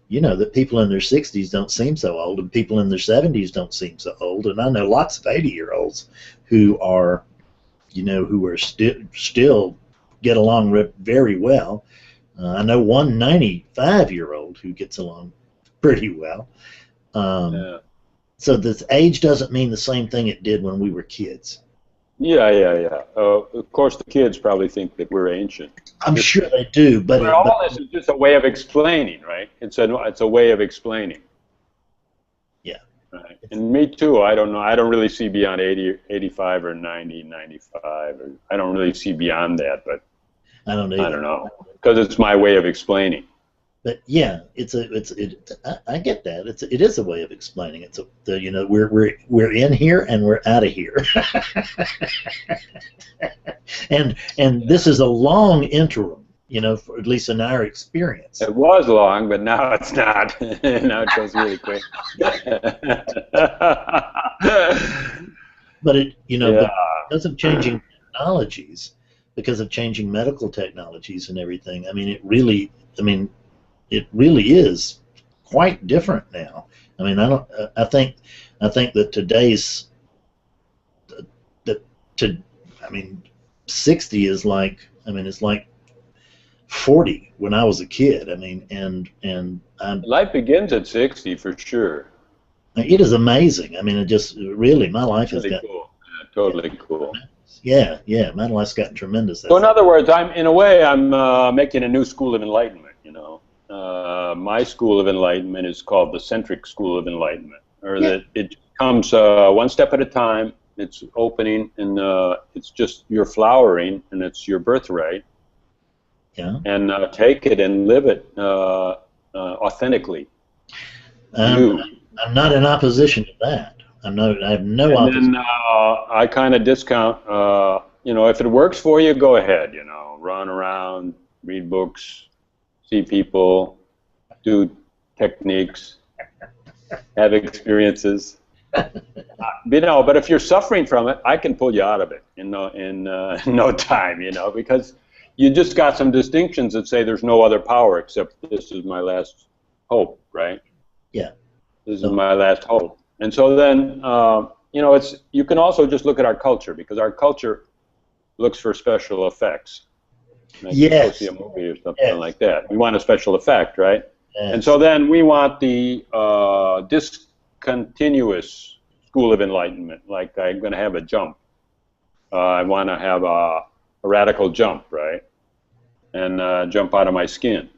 you know that people in their 60s don't seem so old, and people in their 70s don't seem so old, and I know lots of 80-year-olds who are, you know, who are still get along very well. I know one 95-year-old who gets along pretty well. Yeah. So this age doesn't mean the same thing it did when we were kids. Yeah. Of course, the kids probably think that we're ancient. I'm sure they do, but all this is just a way of explaining, right? It's a way of explaining. Yeah. Right. And me too. I don't know. I don't really see beyond 80, 85, or 90, 95. I don't really see beyond that, but I don't either. I don't know, because it's my way of explaining. But yeah, I get that. It is a way of explaining it. So you know, we're in here and we're out of here. and this is a long interim, you know, at least in our experience. It was long, but now it's not. Now it goes really quick. But you know, Yeah. because of changing technologies, because of changing medical technologies and everything, I mean, it really is quite different now. I mean, I think that today's I mean, 60 is like, I mean, it's like 40 when I was a kid. I mean, and Life begins at 60 for sure. it is amazing. I mean, it just really, my life has Really gotten cool. Yeah, totally cool. yeah, my life's gotten tremendous. So in other words, in a way, I'm making a new school of enlightenment. You know, my school of enlightenment is called the centric school of enlightenment, or that it comes one step at a time. It's opening, and it's just you're flowering, and it's your birthright. Yeah. And take it and live it authentically. I'm not in opposition to that. I have no opposition. And then I kind of discount. You know, if it works for you, go ahead. You know, run around, read books, see people, do techniques, have experiences. You know, but if you're suffering from it, I can pull you out of it in no time. You know, because you just got some distinctions that say there's no other power except this is my last hope, right? Yeah. This is my last hope. And so then, you know, you can also just look at our culture, because our culture looks for special effects. Like Yes. Go see a movie or something like that. We want a special effect, right? Yes. And so then we want the discontinuous school of enlightenment. Like I'm going to have a jump. I want to have a radical jump, right? And jump out of my skin.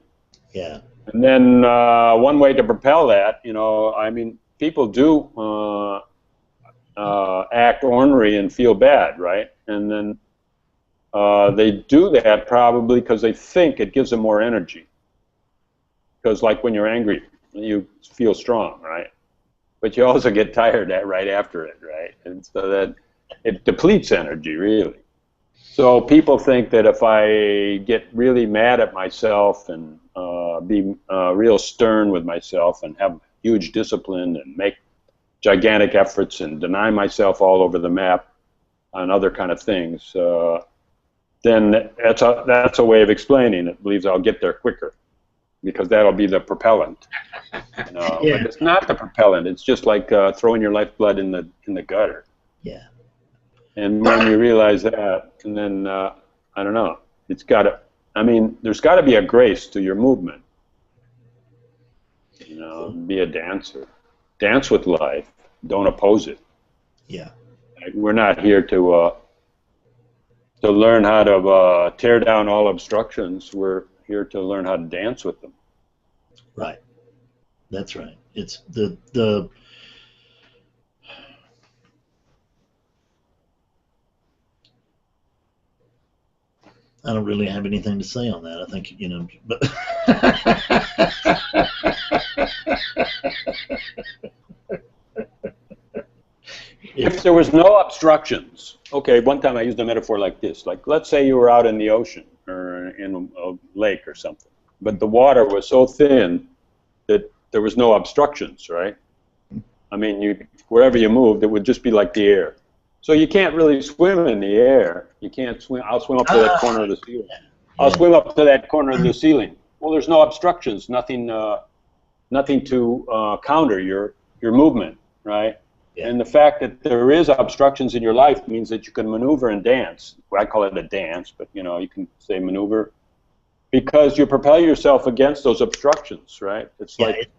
Yeah. And then one way to propel that, you know, I mean, people do act ornery and feel bad, right? And then they do that probably because they think it gives them more energy. Because like when you're angry, you feel strong, right? But you also get tired right after it, right? And so that it depletes energy, really. So people think that if I get really mad at myself and be real stern with myself and have huge discipline and make gigantic efforts and deny myself all over the map and other kind of things, then that's a way of explaining it. Believes I'll get there quicker because that'll be the propellant. You know? Yeah. But it's not the propellant. It's just like throwing your lifeblood in the gutter. Yeah. And when you realize that, and then I don't know, it's got to. I mean, there's got to be a grace to your movement. You know, be a dancer. Dance with life. Don't oppose it. Yeah. We're not here to learn how to tear down all obstructions. We're here to learn how to dance with them. Right. That's right. It's the I don't really have anything to say on that. I think, you know, but if there was no obstructions, okay, one time I used a metaphor like this, like let's say you were out in the ocean or in a lake or something, but the water was so thin that there was no obstructions, right? I mean, wherever you moved, it would just be like the air. So you can't really swim in the air. You can't swim. I'll swim up to that corner of the ceiling. I'll swim up to that corner of the ceiling. Well, there's no obstructions, nothing to counter your movement, right? Yeah. And the fact that there is obstructions in your life means that you can maneuver and dance. Well, I call it a dance, but you know, you can say maneuver because you propel yourself against those obstructions, right? It's like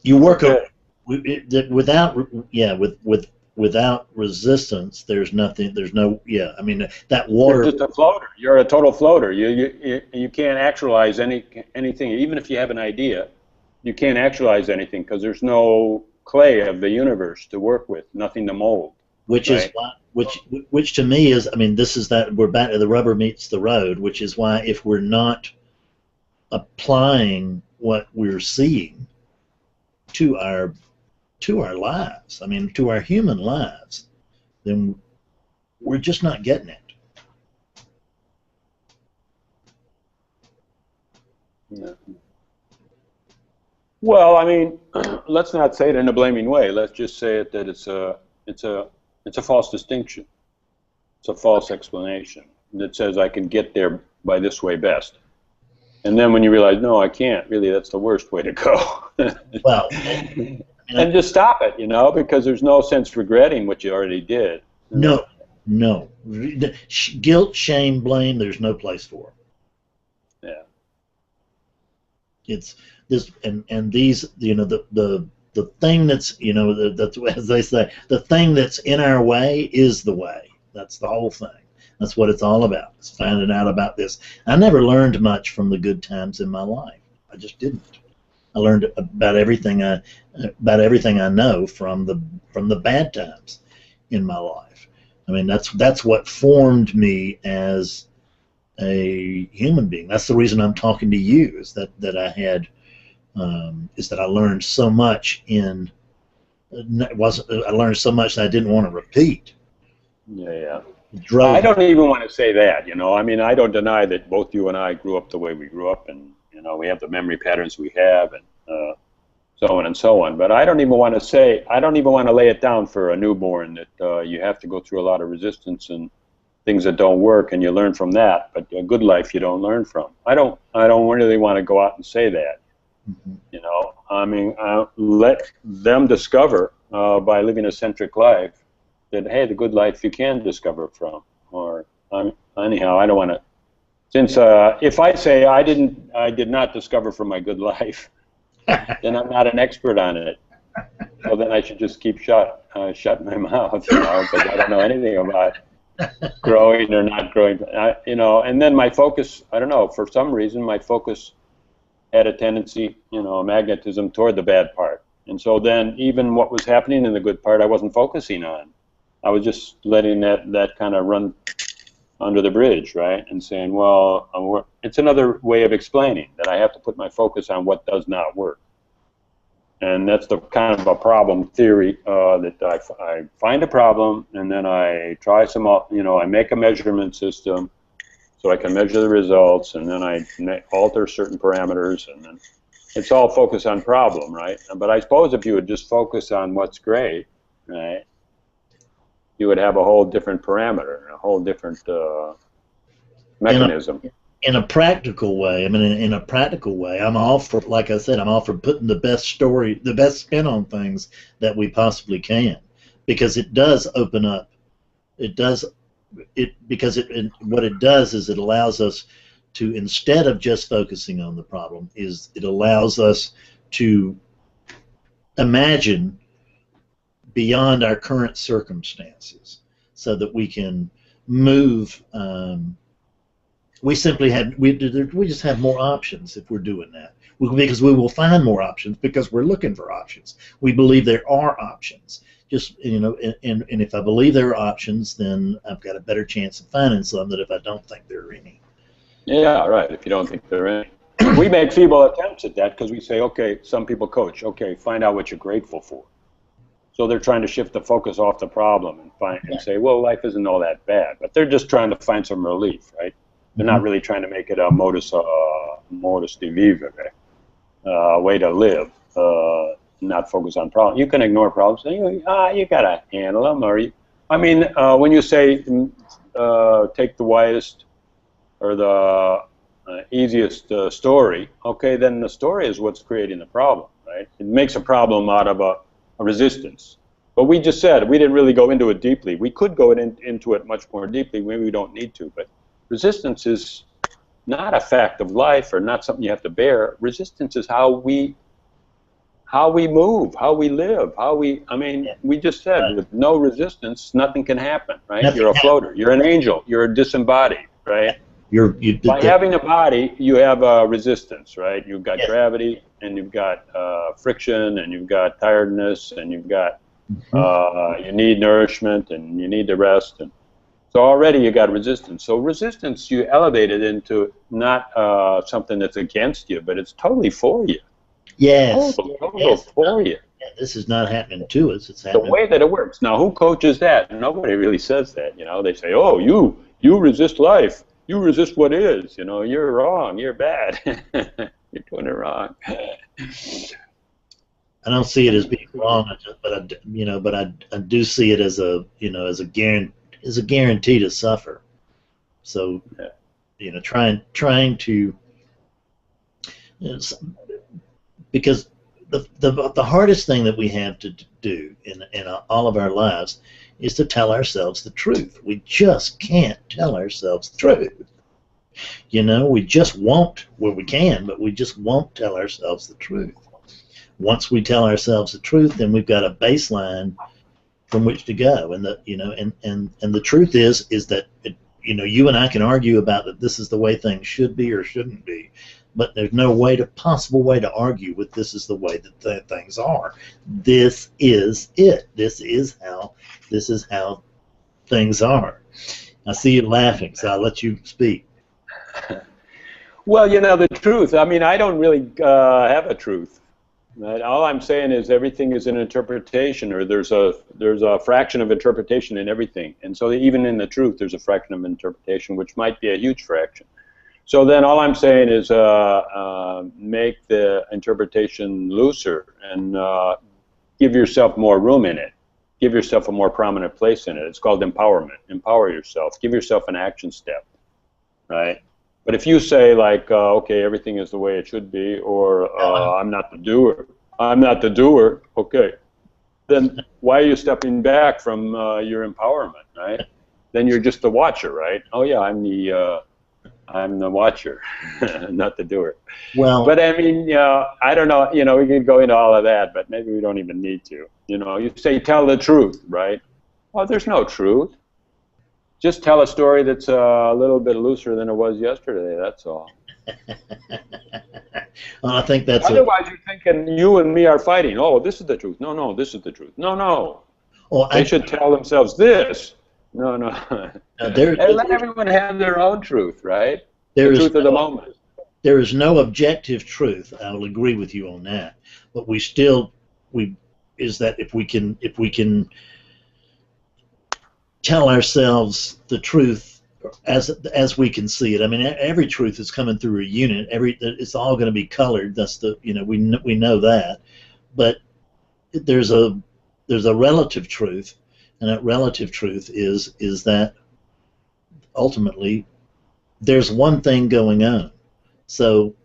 you work without resistance. There's nothing. There's no. Yeah, I mean that water. You're just a floater. You're a total floater. You can't actualize anything. Even if you have an idea, you can't actualize anything because there's no clay of the universe to work with, nothing to mold. Which is why, which to me is, I mean, this is that we're back to the rubber meets the road. Which is why if we're not applying what we're seeing to our lives, I mean, to our human lives, then we're just not getting it. Yeah. Well, I mean, let's not say it in a blaming way. Let's just say it that it's a false distinction. It's a false explanation that says I can get there by this way best. And then when you realize, no, I can't, really, that's the worst way to go. Well, and just stop it, you know, because there's no sense regretting what you already did. No. Guilt, shame, blame, there's no place for it. Yeah. It's this, and these, you know, the thing that's, you know, that's, as they say, the thing that's in our way is the way. That's the whole thing. That's what it's all about. It's finding out about this. I never learned much from the good times in my life. I just didn't. I learned about everything I know from the bad times in my life. I mean, that's what formed me as a human being. That's the reason I'm talking to you. Is that I learned so much I learned so much that I didn't want to repeat. Yeah. I don't even want to say that, you know. I mean, I don't deny that both you and I grew up the way we grew up, and you know, we have the memory patterns we have, and so on and so on. But I don't even want to lay it down for a newborn that you have to go through a lot of resistance and things that don't work, and you learn from that. But a good life you don't learn from. I don't really want to go out and say that. Mm-hmm. You know, I mean, let them discover by living a centric life that, hey, the good life you can discover from. Or anyhow, I don't want to. Since if I say I did not discover from my good life, then I'm not an expert on it. So then I should just keep shut my mouth, you know, because I don't know anything about growing or not growing, you know. And then my focus, I don't know, for some reason my focus had a tendency, you know, a magnetism toward the bad part. And so then even what was happening in the good part I wasn't focusing on. I was just letting that kind of run under the bridge, right? And saying, well, it's another way of explaining that I have to put my focus on what does not work. And that's the kind of a problem theory that I find a problem, and then I try some, you know, I make a measurement system so I can measure the results, and then I alter certain parameters, and then it's all focused on problem, right? But I suppose if you would just focus on what's great, right, you would have a whole different parameter, a whole different mechanism. In a practical way, I mean, in a practical way, I'm all for, like I said, I'm all for putting the best story, the best spin on things that we possibly can, because it does open up. It does, what it does is it allows us to, instead of just focusing on the problem, is it allows us to imagine beyond our current circumstances, so that we can move. We simply we just have more options if we're doing that, because we will find more options because we're looking for options. We believe there are options. Just, you know, and if I believe there are options, then I've got a better chance of finding some than if I don't think there are any. Yeah, right. If you don't think there are any, we make feeble attempts at that because we say, okay, some people coach, okay, find out what you're grateful for. So they're trying to shift the focus off the problem and say, well, life isn't all that bad, but they're just trying to find some relief, right? They're not really trying to make it a modus de vivere, way to live, not focus on problems. You can ignore problems. You gotta handle them. When you say take the widest or the easiest story, okay, then the story is what's creating the problem, right? It makes a problem out of a resistance. But we just said we didn't really go into it deeply. We could go into it much more deeply. Maybe we don't need to, but resistance is not a fact of life or not something you have to bear. Resistance is how we move, how we live, we just said with no resistance, nothing can happen, right? Nothing you're a floater. You're an angel. You're a disembodied, right? By having a body, you have resistance, right? You've got gravity, and you've got friction, and you've got tiredness, and you've got you need nourishment, and you need to rest, and so already you got resistance. So resistance, you elevate it into not something that's against you, but it's totally for you. Yes. Totally for you. Yeah, this is not happening to us. It's happening. The way that it works. Now, who coaches that? Nobody really says that. You know, they say, "Oh, you resist life. You resist what is. You know, you're wrong. You're bad. You're doing it wrong." I don't see it as being wrong, but I do see it as a guarantee to suffer. So, trying to, because the hardest thing that we have to do in all of our lives is to tell ourselves the truth. We just can't tell ourselves the truth. You know, we just won't. Well, we can, but we just won't tell ourselves the truth. Once we tell ourselves the truth, then we've got a baseline from which to go, and the truth is that you and I can argue about that this is the way things should be or shouldn't be, but there's no possible way to argue with this is the way that things are. This is it. This is how things are. I see you laughing, so I'll let you speak. Well, the truth. I don't really have a truth. Right? All I'm saying is everything is an interpretation, or there's a fraction of interpretation in everything, and so even in the truth, there's a fraction of interpretation, which might be a huge fraction. So then, all I'm saying is make the interpretation looser and give yourself more room in it. Give yourself a more prominent place in it. It's called empowerment. Empower yourself. Give yourself an action step, right? But if you say, like, okay, everything is the way it should be, or I'm not the doer, okay, then why are you stepping back from your empowerment, right? Then you're just the watcher, right? Oh, yeah, I'm I'm the watcher, not the doer. Well, But I mean, I don't know. We could go into all of that, but maybe we don't even need to. You say tell the truth, right? Well, there's no truth. Just tell a story that's a little bit looser than it was yesterday. That's all. well, I think that's Otherwise, you're thinking you and me are fighting. Oh, this is the truth. No, no, this is the truth. No, no. They should tell themselves this. No, no. And let everyone have their own truth, right? The truth of the moment. There is no objective truth. I will agree with you on that. But is that if we can tell ourselves the truth as we can see it. I mean, every truth is coming through a unit. It's all going to be colored. That's we know that. But there's a relative truth, and that relative truth is that ultimately there's one thing going on. So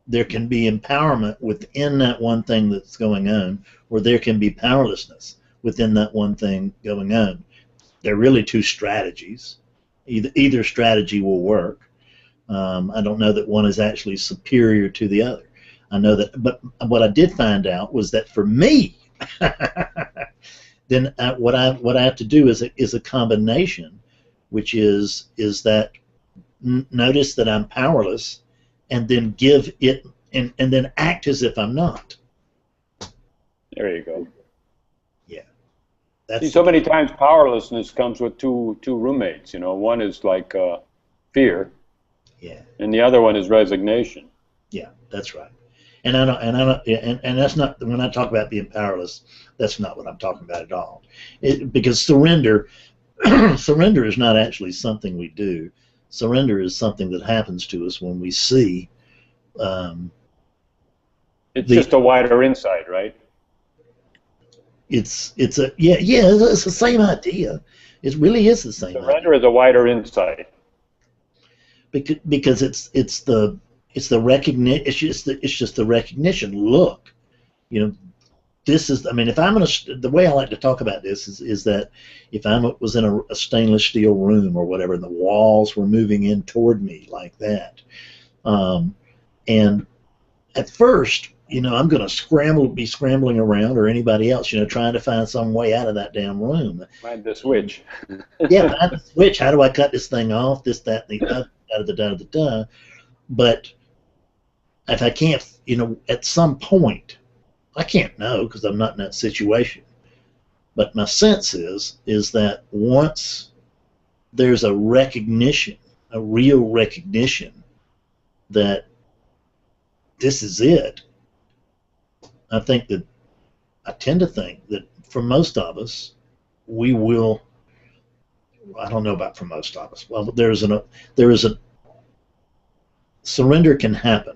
there can be empowerment within that one thing that's going on, or there can be powerlessness within that one thing going on. They're really two strategies. Either strategy will work. I don't know that one is actually superior to the other. I know that, but what I did find out was that for me, then what I have to do is a combination, which is that notice that I'm powerless, and then give it and then act as if I'm not. There you go. Yeah. See, so many times powerlessness comes with two roommates. One is like fear. Yeah. And the other one is resignation. Yeah, that's right. And that's not, when I talk about being powerless, that's not what I'm talking about at all. Because surrender is not actually something we do. Surrender is something that happens to us when we see. It's just a wider insight, right? It's the same idea. It really is the same. Surrender is a wider insight. Because it's the recognition. It's just the recognition. Look, this is. I mean, if I'm the way I like to talk about this is that if I was in a stainless steel room or whatever, and the walls were moving in toward me like that, and at first, I'm going to be scrambling around, or anybody else, trying to find some way out of that damn room. Find the switch. Yeah, find the switch. How do I cut this thing off? This, that, and the other. But if I can't, at some point, I can't know because I'm not in that situation. But my sense is that once there's a recognition, a real recognition that this is it, I tend to think that for most of us, we will. I don't know about for most of us. Well, there is a surrender can happen.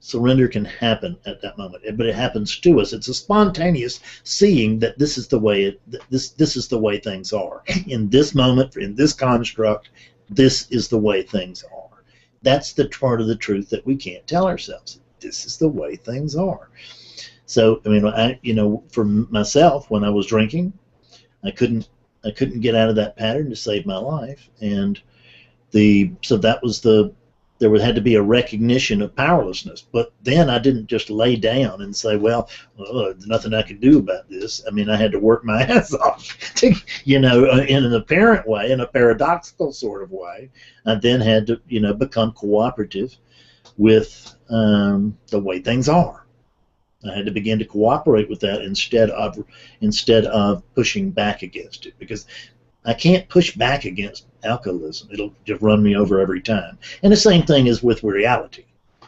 Surrender can happen at that moment, but it happens to us. It's a spontaneous seeing that this is the way this is the way things are in this moment, in this construct. This is the way things are. That's the part of the truth that we can't tell ourselves. This is the way things are. So, I mean, for myself, when I was drinking, I couldn't get out of that pattern to save my life, and so that was there had to be a recognition of powerlessness. But then I didn't just lay down and say, well, there's nothing I can do about this. I mean, I had to work my ass off to, in an apparent way, in a paradoxical sort of way. I then had to, become cooperative with the way things are. I had to begin to cooperate with that instead of pushing back against it, because I can't push back against alcoholism. It'll just run me over every time. And the same thing is with reality,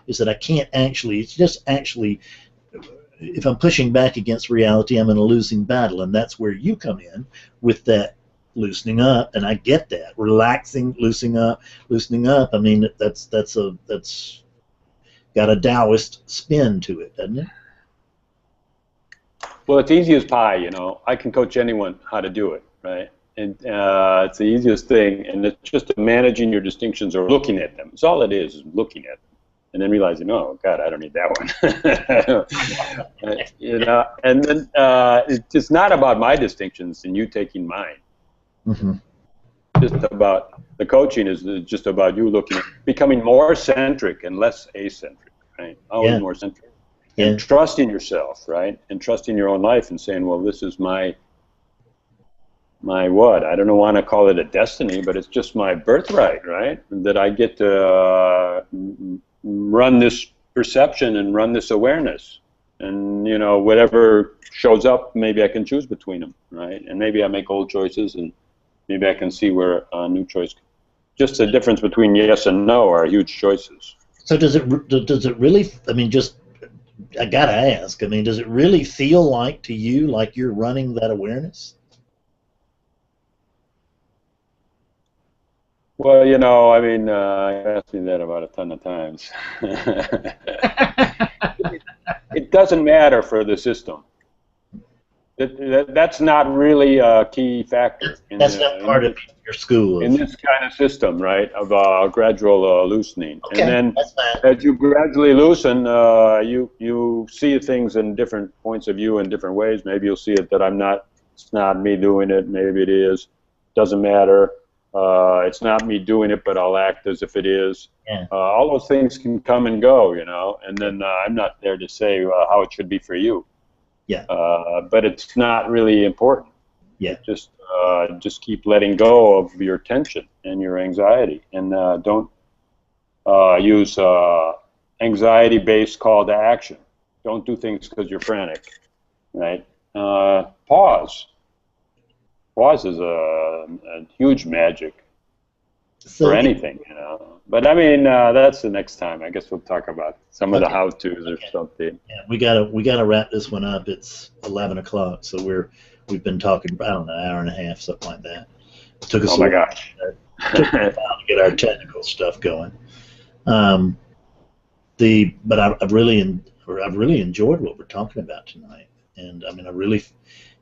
is that I can't actually, it's just actually, if I'm pushing back against reality, I'm in a losing battle, and that's where you come in with that loosening up, and I get that. Relaxing, loosening up. I mean, that's got a Taoist spin to it, doesn't it? Well, it's easy as pie, I can coach anyone how to do it, right? And it's the easiest thing, and it's just managing your distinctions or looking at them. It's all it is looking at them, and then realizing, oh God, I don't need that one. And then it's not about my distinctions and you taking mine. Mm-hmm. Just about The coaching is just about you becoming more centric and less a-centric, right? Always more centric. And trusting yourself, right? And trusting your own life and saying, well, this is my what? I don't want to call it a destiny, but it's just my birthright, right? That I get to run this perception and run this awareness. And, you know, whatever shows up, maybe I can choose between them, right? And maybe I make old choices, and maybe I can see where a new choice. Just the difference between yes and no are huge choices. So does it really? I mean, I gotta ask. I mean, does it really feel like to you like you're running that awareness? Well, you know, I mean, you asked me that about a ton of times. It doesn't matter for the system. That's not really a key factor. That's not part of your school. In this kind of system, right, of gradual loosening. Okay, and then as you gradually loosen, you see things in different points of view in different ways. Maybe you'll see it that it's not me doing it. Maybe it is. Doesn't matter. It's not me doing it, but I'll act as if it is. Yeah. All those things can come and go, you know, and then I'm not there to say how it should be for you. Yeah. But it's not really important. Yeah. Just keep letting go of your tension and your anxiety, and don't use anxiety-based call to action. Don't do things because you're frantic, right? Pause. Pause is a huge magic for anything, you know. But I mean, that's the next time. I guess we'll talk about some of the how-tos or something. Yeah, we gotta wrap this one up. It's 11 o'clock, so we've been talking, I don't know, an hour and a half, something like that. It took us oh my gosh. Took a while to get our technical stuff going. But I've really enjoyed what we're talking about tonight, and I mean,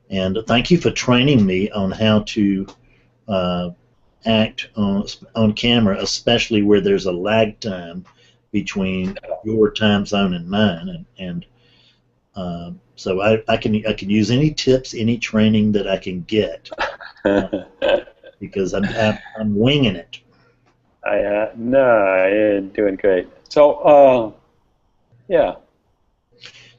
and thank you for training me on how to act on camera, especially where there's a lag time between your time zone and mine, and so I can use any tips, any training that I can get, because I'm winging it. No, you're doing great. So yeah.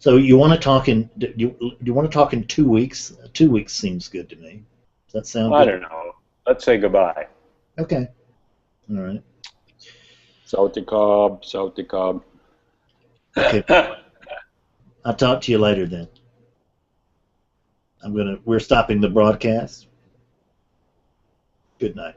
So you want to talk in? You want to talk in 2 weeks? 2 weeks seems good to me. Does that sound good? I don't know. Let's say goodbye. Okay. All right. Salty Cobb. Okay. I'll talk to you later then. We're stopping the broadcast. Good night.